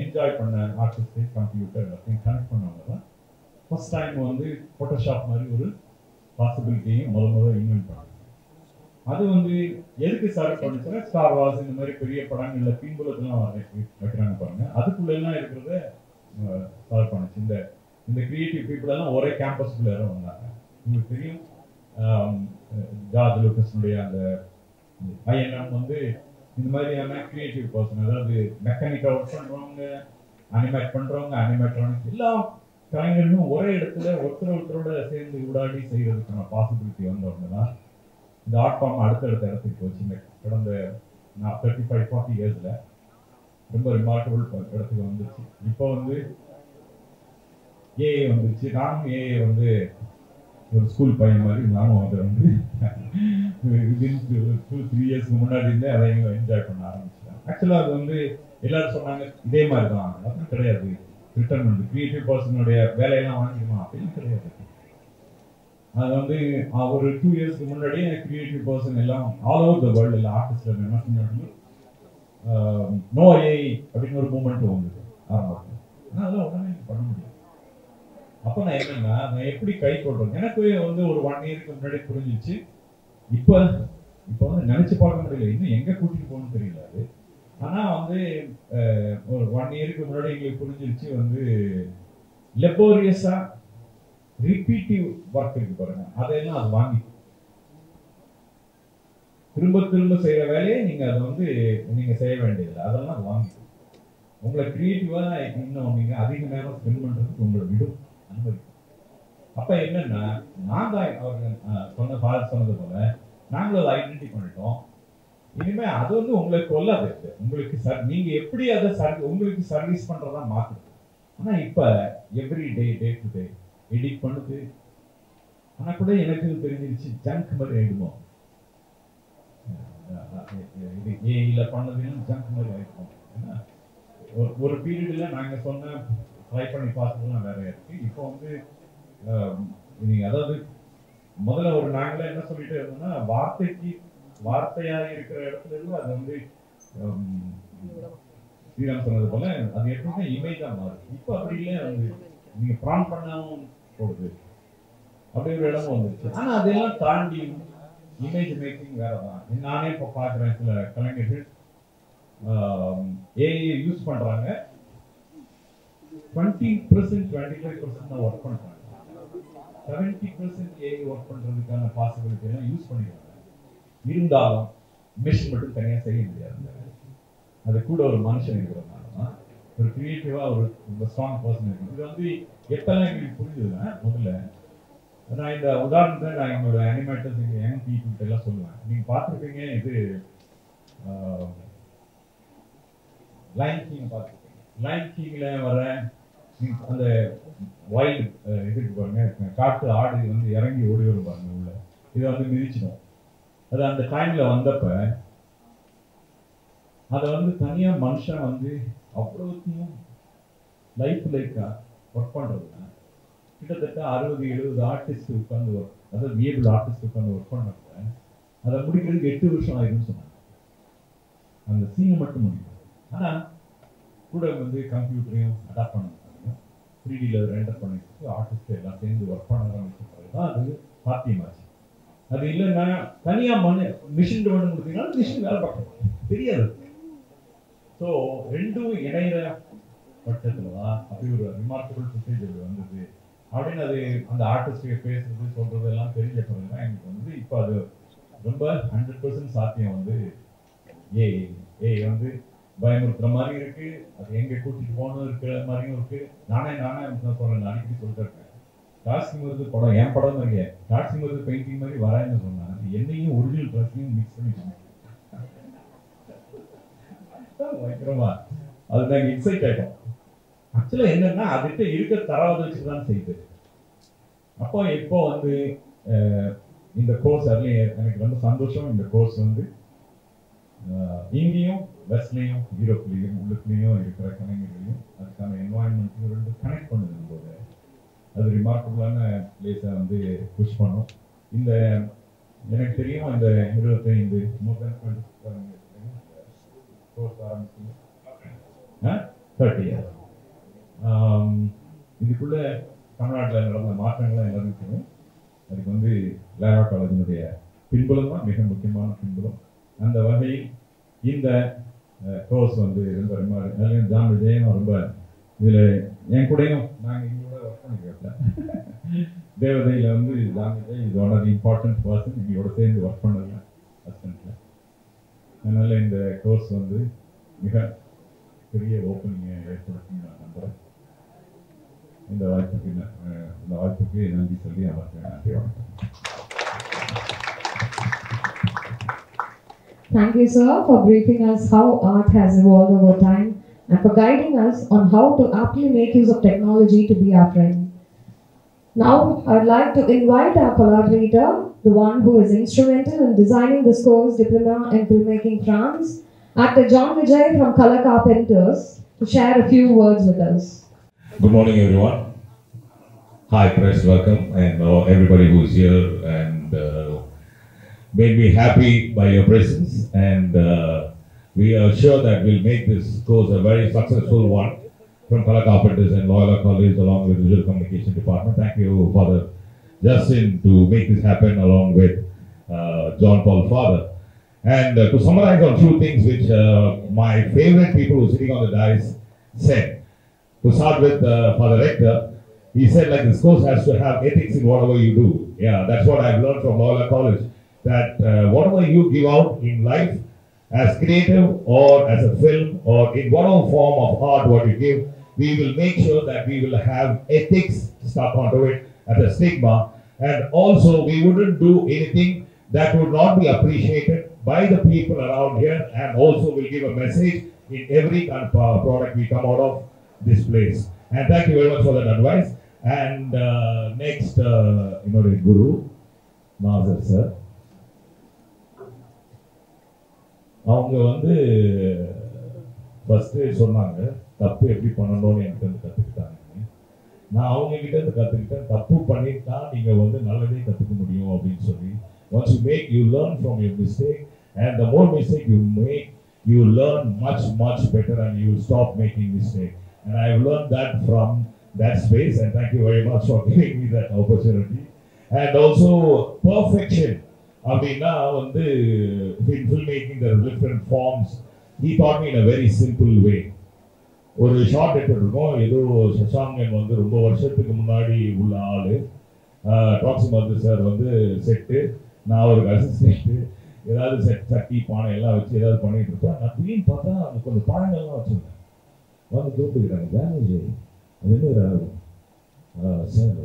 என்ஜாய் பண்ண ஆர்டிஸ்ட், கம்ப்யூட்டர் எல்லாத்தையும் கனெக்ட் பண்ணவங்க தான் ஃபர்ஸ்ட் டைம் வந்து ஃபோட்டோஷாப் மாதிரி ஒரு பாசிபிலிட்டியும் முதல்ல இன்வென்ட் பண்ணாங்க. அது வந்து எதுக்கு ஸ்டார்ட் பண்ணுச்சுன்னா ஸ்டார் வார்ஸ் இந்த மாதிரி பெரிய படங்கள்ல பின்புலத்தெல்லாம் வைக்கிறாங்க பாருங்க, அதுக்குள்ள எல்லாம் இருக்கிறத ஸ்டார்ட் பண்ணுச்சு. இந்த கிரியேட்டிவ் பீப்புள் எல்லாம் ஒரே கேம்பஸ்குள்ள வந்தாங்க. உங்களுக்கு தெரியும் ஜார்ஜ் லூக்கஸ்னுடைய அந்த ஐஎன்எம் வந்து இந்த மாதிரியான கிரியேட்டிவ் பர்சன், அதாவது மெக்கானிக்கா ஒர்க் பண்றவங்க, அனிமேட் பண்றவங்க, அனிமேட்ரானிக்ஸ் எல்லா கலைஞர்களும் ஒரே இடத்துல ஒருத்தரோட சேர்ந்து ஊடாடி செய்யறதுக்கான பாசிபிலிட்டி வந்தவங்க தான் இந்த ஆர்ட் ஃபார்ம் அடுத்தடுத்த இடத்துக்கு போச்சு. இந்த கடந்த 35-40 இயர்ஸ்ல ரொம்ப ரிமார்க்கபிள் இடத்துக்கு வந்துச்சு. இப்போ வந்து ஏஏ வந்துருச்சு. நானும் ஏஏ வந்து ஒரு ஸ்கூல் பையன் மாதிரி நானும் அதை வந்து 2-3 இயர்ஸ்க்கு முன்னாடி இருந்தே அதையும் என்ஜாய் பண்ண ஆரம்பிச்சிட்டேன். ஆக்சுவலாக அது வந்து எல்லாரும் சொன்னாங்க இதே மாதிரி தான், அப்படின்னு கிடையாது. ரிட்டர்ன் வந்து கிரியேட்டிவ் பர்சனுடைய வேலையெல்லாம் வாங்கிக்குமா அப்படின்னு கிடையாது. அது வந்து ஒரு 2 இயர்ஸ்க்கு முன்னாடியே கிரியேட்டிவ் பர்சன் எல்லாம் ஆல் ஓவர் த வேர்ல்டு எல்லா ஆர்டிஸ்ட்ல என்ன செஞ்சாங்க, நோ ஏஐ அப்படின்னு ஒரு மூமெண்ட் வந்தது ஆரம்பத்தில். ஆனால் அதெல்லாம் உடனே பண்ண முடியும். அப்போ நான் என்னன்னா நான் எப்படி கை கொள்றேன் எனக்கு வந்து ஒரு 1 இயருக்கு முன்னாடி புரிஞ்சிச்சு. இப்போ வந்து நினைச்சு பார்க்க முடியல, இன்னும் எங்க கூட்டிட்டு போகணும்னு தெரியல அது. ஆனா வந்து ஒரு 1 இயருக்கு முன்னாடி எங்களுக்கு புரிஞ்சிருச்சு வந்து லெபோரியஸா ரிப்பீட்டிவ் ஒர்க் இருக்கு பாருங்க, அதையெல்லாம் அது வாங்கி திரும்ப திரும்ப செய்யற வேலையை நீங்க அதை வந்து நீங்க செய்ய வேண்டியதில்லை, அதெல்லாம் அது வாங்கி உங்களை கிரியேட்டிவா இன்னும் நீங்க அதிக நேரம் ஸ்பெண்ட் பண்றதுக்கு உங்களை விடும் அனுமதிக்கும். அப்ப என்னன்னா நான் தான் அவர்கள் சொன்னது போல நாங்களும் அதை ஐடென்டிஃபை பண்ணிட்டோம். இனிமே அது வந்து உங்களுக்கு கொல்லாது, உங்களுக்கு நீங்க எப்படி அதை உங்களுக்கு சர்வீஸ் பண்றதா மாத்துது. ஆனா இப்ப every day to day edit பண்ணுது. ஆனா கூட எனக்கு தெரிஞ்சிருச்சு ஜங்க் மாதிரி ஆயிடுமோ, இது ஏஐல பண்ணதுன்னு ஜங்க் மாதிரி ஆயிடும். ஏன்னா ஒரு பீரியட்ல நாங்க சொன்ன ட்ரை பண்ணி பார்த்ததுலாம் வேற இருக்கு. இப்போ வந்து நீங்க அதாவது முதல்ல ஒரு நாங்களே என்ன சொல்லிட்டு இருந்தோம்னா வார்த்தையா இருக்கிற இடத்துல இருந்து அது வந்து ஸ்ரீராம் சொன்னது போல அது எப்படின்னா இமேஜா மாறுது. இப்போ அப்படி இல்லை, வந்து நீங்க ப்ரான் பண்ணாலும் போடுது அப்படி ஒரு இடமும் வந்துருச்சு. ஆனா அதெல்லாம் தாண்டி இமேஜ் மேக்கிங் வேறதான். நானே இப்போ பாக்குறேன் சில கலைஞர்கள் ஏஐ யூஸ் பண்றாங்க, 20% 25% தான் ஒர்க் பண்றாங்க. 70% ஏஐ ஒர்க் பண்றதுக்கான பாசிபிலிட்டி எல்லாம் யூஸ் பண்ணிடுறாங்க. இருந்தாலும் மிஷின் மட்டும் தனியா செய்ய முடியாது. அது கூட ஒரு மனுஷன் இருக்கிறதுனால தான் ஒரு கிரியேட்டிவா ஒரு ஸ்ட்ராங் பர்சன் இருக்கு. இது வந்து எப்பெல்லாம் எங்களுக்கு புரிஞ்சதுன்னா முதல்ல நான் இந்த உதாரணத்தை நான் என்னோட அனிமேட்டர்ஸ் யங் பீப்புள்கிட்ட எல்லாம் சொல்லுவேன். நீங்க பார்த்துருப்பீங்க, இது லைன் கிங் பார்த்துருப்பீங்க. லைன் கிங்ல வர அந்த வைல்டு இதுக்கு பாருங்க, காட்டு ஆடு வந்து இறங்கி ஓடி வரும் பாருங்க உள்ள, இதை வந்து மிதிச்சிடும். அது அந்த டைமில் வந்தப்ப அதை வந்து தனியாக மனுஷன் வந்து அவ்வளோத்தையும் லைஃப்லைக்கா ஒர்க் பண்ணுறதுனா கிட்டத்தட்ட 60-70 ஆர்டிஸ்ட் உட்காந்து ஒர்க், அதாவது வியபிள் ஆர்டிஸ்ட் உட்காந்து ஒர்க் பண்ணப்ப அதை முடிக்கிறதுக்கு 8 வருஷம் ஆயிரும்னு சொன்னாங்க. அந்த சீனை மட்டும் முடியும். ஆனால் கூட வந்து கம்ப்யூட்டரையும் அடாப்ட் பண்ண 3Dயில் ரெண்டர் பண்ணிட்டு ஆர்டிஸ்ட் எல்லாம் சேர்ந்து ஒர்க் பண்ண ஆரம்பிச்சு தான் அது சாத்தியமாச்சு. அது இல்லைன்னா தனியாக மிஷின் பண்ண முடியும்னா மிஷின் வேலை பார்க்கணும் தெரியாது. ஸோ ரெண்டும் இணைகிற பட்சத்தில் தான் அப்படி ஒரு ரிமார்க்கபிள் ஃபுட்டேஜ் அது வந்தது அப்படின்னு அது அந்த ஆர்டிஸ்ட்டுக்கு பேசுறது சொல்றது எல்லாம் தெரிஞ்ச பிறகு தான் எனக்கு வந்து இப்போ அது ரொம்ப 100% சாத்தியம் வந்து ஏஐ வந்து பயமுறுத்துற மாதிரி இருக்கு. அது எங்கே கூட்டிட்டு போகணும் இருக்கிற மாதிரியும் இருக்கு. நானே சொல்றேன், அடிக்கடி சொல்லிட்டு இருக்கேன், காஸ்டியூம் வருது படம் என் படம் இல்லையே, காஸ்டியூம் வருது பெயிண்டிங் மாதிரி வரான்னு சொன்னாங்க. என்னையும் ஒரிஜினல் ட்ரெஸ்ஸையும் மிக்ஸ் பண்ணி பயங்கரமா அது நாங்கள் எக்ஸைட் ஆகிட்டோம். ஆக்சுவலாக என்னன்னா அதுகிட்ட இருக்க தரவாத வச்சுதான் செய்யுது. அப்போ இப்போ வந்து இந்த கோர்ஸ் அதுலேயும் எனக்கு ரொம்ப சந்தோஷம். இந்த கோர்ஸ் வந்து இங்கேயும் வெஸ்ட்லேயும் யூரோப்லேயும் உள்ளுக்குலேயும் இருக்கிற கலைஞர்களையும் அதுக்கான என்வாயன்மெண்ட்டையும் ரெண்டு கனெக்ட் பண்ணுது போது அது ரிமார்க்கபிளான பிளேஸை வந்து புஷ் பண்ணும். இந்த எனக்கு தெரியும் இந்த 25 கோர்ஸ் ஆரம்பிச்சு 30 years இதுக்குள்ள தமிழ்நாட்டில் நடந்த மாற்றங்கள்லாம் எல்லாரும் தெரியும். அதுக்கு வந்து லேவா காலேஜினுடைய பின்புலம் தான் மிக முக்கியமான பின்புலம். அந்த வகையில் இந்த கோர்ஸ் வந்து ரொம்ப ஜான் விஜயம் ரொம்ப இதில் என் கூடயும் நாங்கள் எங்களோட ஒர்க் பண்ணிக்கிறோம். தேவதையில் வந்து ஜான் விஜய் இது one of the important person எங்களோட சேர்ந்து ஒர்க் பண்ணல அசிஸ்டன்ட்ல. அதனால இந்த கோர்ஸ் வந்து மிக பெரிய ஓப்பனிங்கை ஏற்படுத்தும் நான் நம்புகிறேன். இந்த வாய்ப்புக்கு நன்றி சொல்லி அவருக்கு நன்றி வணக்கம். Thank you, sir, for briefing us how art has evolved over time and for guiding us on how to aptly make use of technology to be our friend. Now, I'd like to invite our collaborator, the one who is instrumental in designing this course, Diploma in Filmmaking France, Actor John Vijay from Color Carpenters, to share a few words with us. Good morning, everyone. Hi, press, welcome, and everybody who is here and made me happy by your presence. And we are sure that we'll make this course a very successful one from Color Carpenters and Loyola College along with the Visual Communication Department. Thank you, Father Justin, to make this happen along with John Paul Father. And to summarize on few things which my favorite people who are sitting on the dais said. To start with Father Rector, he said like this course has to have ethics in whatever you do. Yeah, that's what I've learned from Loyola College. That whatever you give out in life as creative or as a film or in whatever form of art what you give, we will make sure that we will have ethics stuck onto it as a stigma, and also we wouldn't do anything that would not be appreciated by the people around here, and also will give a message in every kind of product we come out of this place. And thank you very much for that advice. And next, the Guru, Nazar sir. அவங்க வந்து first சொன்னாங்க தப்பு எப்படி பண்ணணும்னு எனக்கு வந்து கற்றுக்கிட்டாங்க. நான் அவங்கக்கிட்ட இருந்து கற்றுக்கிட்டேன் தப்பு பண்ணிட்டா நீங்கள் வந்து நல்லதே கற்றுக்க முடியும் அப்படின்னு சொல்லி. Once you make, you learn from your mistake, and the more mistake you make, you learn much better and you will stop making mistake. And I have learned that from that space, and thank you very much for giving me that opportunity. And also perfection. அப்படின்னா வந்து in filmmaking there are different forms. He taught me in a very simple way. ஒரு short எடுத்துருக்கோம், ஏதோ சசாங்கன் வந்து ரொம்ப வருஷத்துக்கு முன்னாடி உள்ள ஆளு, டாக்ஸி மருந்து சார் வந்து செட்டு, நான் ஒரு அசிஸ்டன்ட்டு, ஏதாவது செட் சட்டி பானை எல்லாம் வச்சு ஏதாவது பண்ணிட்டு இருப்பேன். நான் திடீர்னு பார்த்தா அந்த கொஞ்சம் பழங்கள்லாம் வச்சுருந்தேன். வந்து கூப்பிட்டுக்கிறாங்க, ஜானஜி அது என்ன சார்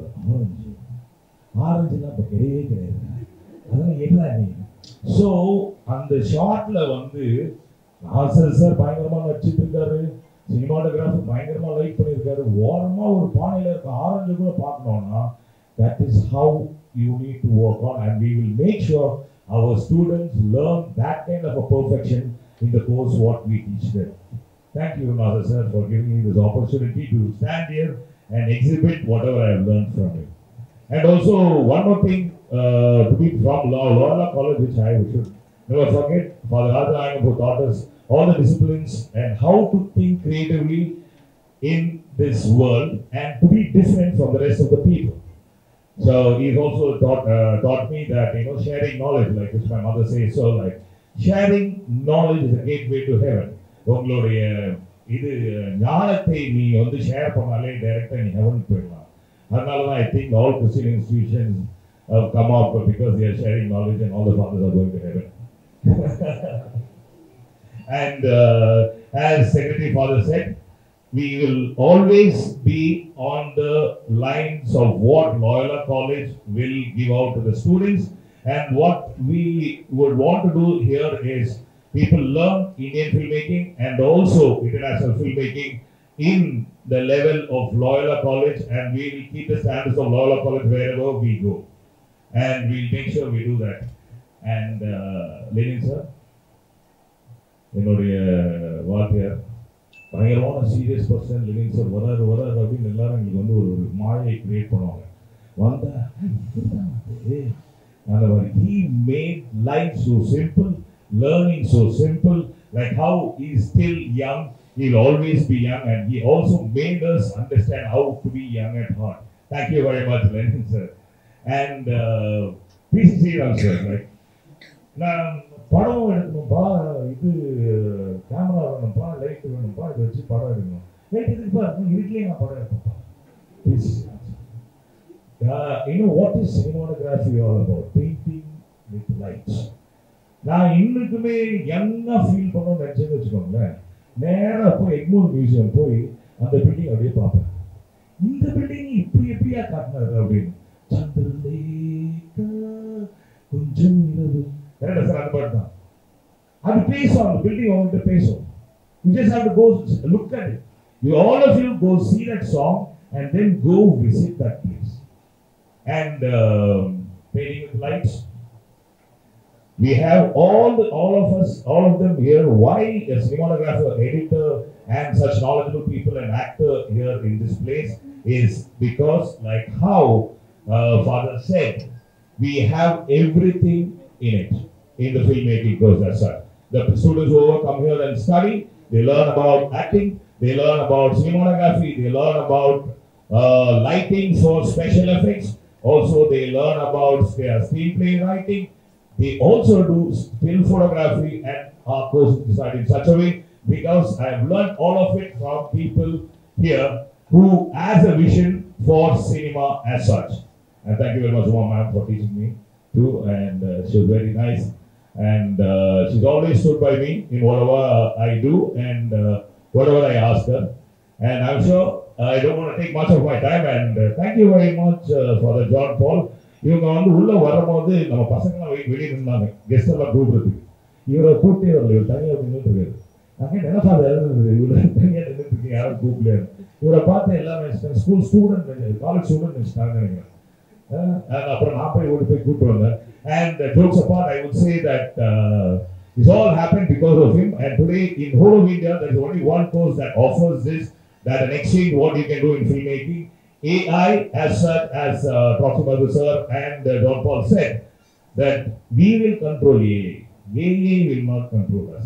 ஆரஞ்சுலாம் இப்போ கிடையவே கிடையாது, அதெல்லாம் என்ன நீ. ஸோ அந்த ஷார்ட்ல வந்து நாசர் சார் பயங்கரமாக நடிச்சிட்டு இருக்காரு, சினிமாட்டோகிராஃபி பயங்கரமாக லைக் பண்ணியிருக்காரு. ஓரமாக ஒரு பானையில் இருக்க ஆரஞ்சு கூட பார்க்கணுன்னா that is how you need to work on, and we will make sure our students learn that kind of a perfection in the course what we teach them. Thank you, Nasa sir, for giving me this opportunity to stand here and exhibit whatever I have learned from you. And also, one more thing, to be from Loyola College, which I should never forget, Father Rajaram, who taught us all the disciplines and how to think creatively in this world and to be different from the rest of the people. So he's also taught me that, sharing knowledge, like which my mother says, so like sharing knowledge is a gateway to heaven. உங்களுடைய இது ஞானத்தை நீ வந்து share பண்ணாலே டைரக்டாக நீ ஹெவனுக்கு போயிடலாம். அதனால தான் I think all Christian institutions have come up because they are sharing knowledge and all the fathers are going to heaven. And as Secretary Father said, we will always be on the lines of what Loyola College will give out to the students, and what we would want to do here is people learn Indian filmmaking and also international filmmaking in the level of Loyola College, and we will keep the standards of Loyola College wherever we go, and we'll make sure we do that. And Lenin sir, என்னுடைய வாத்தியார் பயங்கரமான serious person living sir வராரு அப்படின்னு எல்லாரும் எங்களுக்கு வந்து ஒரு மாயை கிரியேட் பண்ணுவாங்க. வந்தா அந்த மாதிரி he made life so simple, learning so simple, like how he is still young, he will always be young, and he also made us understand how to be young at heart. Thank you very much, Lenin sir. And please see also, like நான் படம் எடுக்கணும்ப்பா, இது camera வேணும்ப்பா, light வேணும்ப்பா, இதை வச்சு படம் எடுக்கணும். Light இதுக்குப்பா இருக்கணும், இதுக்குலேயே நான் படம் எடுப்பேன்ப்பா. Please what is cinematography all about? Painting with lights. நான் இன்னுக்குமே யங்காக ஃபீல் பண்ணணும்னு நினச்சேன்னு வச்சுக்கோங்களேன், நேராக போய் எக்மோர் மியூசியம் போய் அந்த பில்டிங் அப்படியே பார்ப்பேன். இந்த பில்டிங் இப்படி எப்படியா காட்டினாரு அப்படின்னு. சந்திரலேகா கொஞ்சம் இரவு கரெக்டா சார், அந்த பாட்டு தான். அது பேசும், அந்த பில்டிங் அவங்ககிட்ட பேசும். You just have to go look at it. You all of you go see that song and then go visit that place. And painting with lights. We have all of them here. Why a cinematographer, editor, and such knowledgeable people and actor here in this place is because, like how Father said, we have everything in it, in the filmmaking course as such. The students who come here and study, they learn about acting, they learn about cinematography, they learn about lighting for special effects. Also, they learn about screenplay writing. They also do still photography, and our course is designed in such a way because I have learned all of it from people here who has a vision for cinema as such. And thank you very much, Uma ma'am, for teaching me too, and she was very nice, and she's always stood by me in whatever I do and whatever I ask her, and I'm sure I don't want to take much of my time, and thank you very much for the John Paul. இவங்க வந்து உள்ள வரும்போது நம்ம பசங்களாம் வெளியே நின்னாங்க guest எல்லாம் கூப்பிடுறதுக்கு. இவரை கூப்பிட்டே வரல, இவர் தனியாக நின்றுட்டு இருக்காரு. நாங்கள் நினைப்பா இவரை தனியாக நின்றுட்டு இருக்கு, யாரும் கூப்பிடலையாரு. இவரை பார்த்து எல்லாமே ஸ்கூல் ஸ்டூடெண்ட், காலேஜ் ஸ்டூடெண்ட் நினைச்சிட்டாங்க நினைக்கிறேன். அப்புறம் நான் போய் ஓடி போய் கூப்பிட்டு வந்தேன். And jokes apart, I would say that this all happened because of him. And today in whole of India, there is only one course that offers this, that an exchange what you can do in filmmaking. AI, as such as Dr. Madhu sir and John Paul said, that we will control AI. AI will not control us.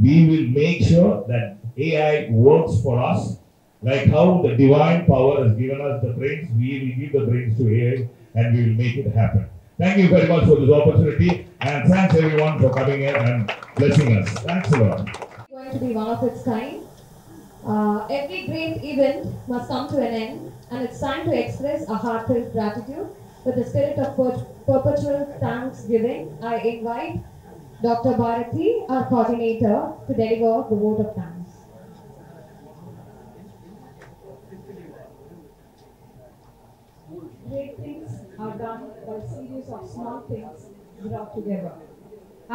We will make sure that AI works for us, like how the divine power has given us the brains. We will give the brains to AI, and we will make it happen. Thank you very much for this opportunity, and thanks everyone for coming here and blessing us. Thanks a lot. Going to be one of its kind. Every great event must come to an end, and it's time to express a heartfelt gratitude with the spirit of perpetual thanksgiving. I invite Dr. Bharati, our coordinator, to deliver the vote of thanks. Great things are done by a series of small things brought together.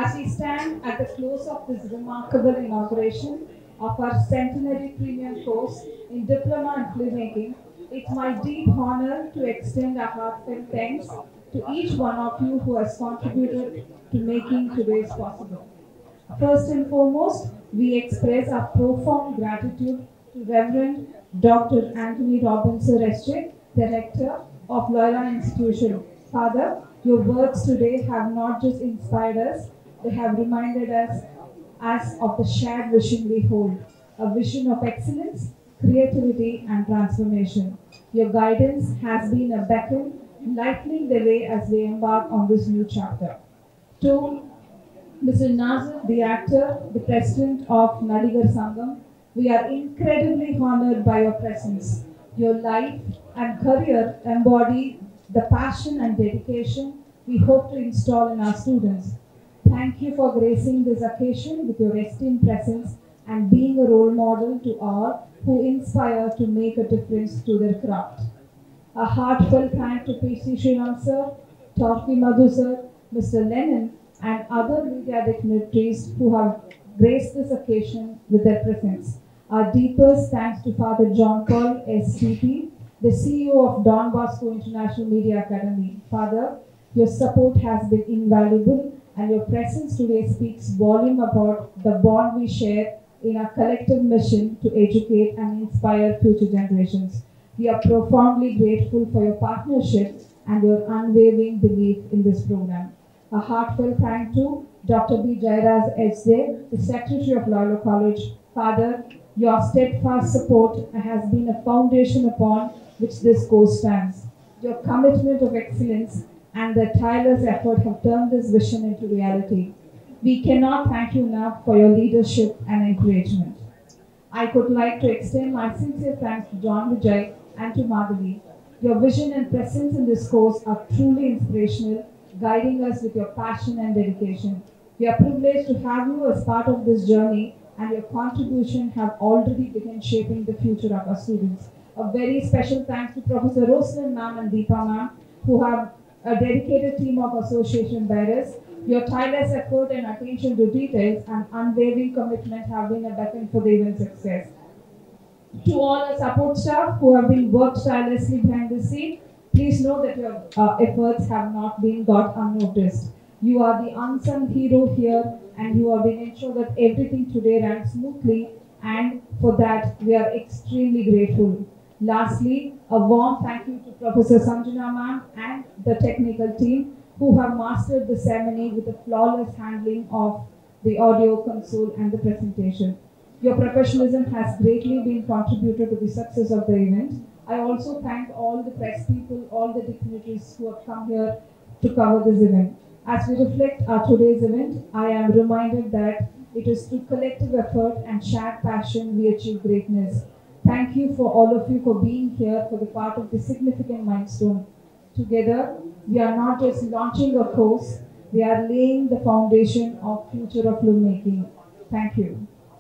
As we stand at the close of this remarkable inauguration of our centenary premium course in Diploma in Filmmaking, it's my deep honor to extend a heartfelt thanks to each one of you who has contributed to making today's possible. First and foremost, we express our profound gratitude to Reverend Dr. Anthony Robinson SJ, Director of Loyola Institution. Father, your words today have not just inspired us, they have reminded us of the shared vision we hold, a vision of excellence, creativity, and transformation. Your guidance has been a beacon, lightening the way as we embark on this new chapter. To Mr. Nazir, the actor, the president of Nadigar Sangam, we are incredibly honored by your presence. Your life and career embody the passion and dedication we hope to install in our students. Thank you for gracing this occasion with your esteemed presence and being a role model to all who inspire to make a difference to their craft. A heartfelt thanks to P.C. Sriram sir, Torki Madhu sir, Mr. Lennon, and other media dignitaries who have graced this occasion with their presence. Our deepest thanks to Father John Paul, SCP, the CEO of Don Bosco International Media Academy. Father, your support has been invaluable, and your presence today speaks volume about the bond we share in our collective mission to educate and inspire future generations. We are profoundly grateful for your partnership and your unwavering belief in this program. A heartfelt thank to Dr. B. Jairaj SJ, the Secretary of Loyola College. Father, your steadfast support has been a foundation upon which this course stands. Your commitment of excellence and the tireless effort have turned this vision into reality. We cannot thank you enough for your leadership and encouragement. I would like to extend my sincere thanks to John Vijay and to Madhavi. Your vision and presence in this course are truly inspirational, guiding us with your passion and dedication. We are privileged to have you as part of this journey, and your contribution have already begun shaping the future of our students. A very special thanks to Professor Rosalind ma'am and Deepa ma'am, who have a dedicated team of association bearers. Your tireless effort and attention to details and unwavering commitment have been a beacon for the event's success. To all the support staff who have been worked tirelessly behind the scene, please know that your efforts have not been got unnoticed. You are the unsung hero here, and you have been ensured that everything today ran smoothly, and for that we are extremely grateful. Lastly, a warm thank you to Professor Sanjana ma'am and the technical team who have mastered the ceremony with a flawless handling of the audio console and the presentation. Your professionalism has greatly been contributed to the success of the event. I also thank all the press people, all the dignitaries who have come here to cover this event. As we reflect our today's event, I am reminded that it is through collective effort and shared passion we achieve greatness. Thank you for all of you for being here for the part of this significant milestone. Together, we are not just launching a course, we are laying the foundation of future of filmmaking. Thank you.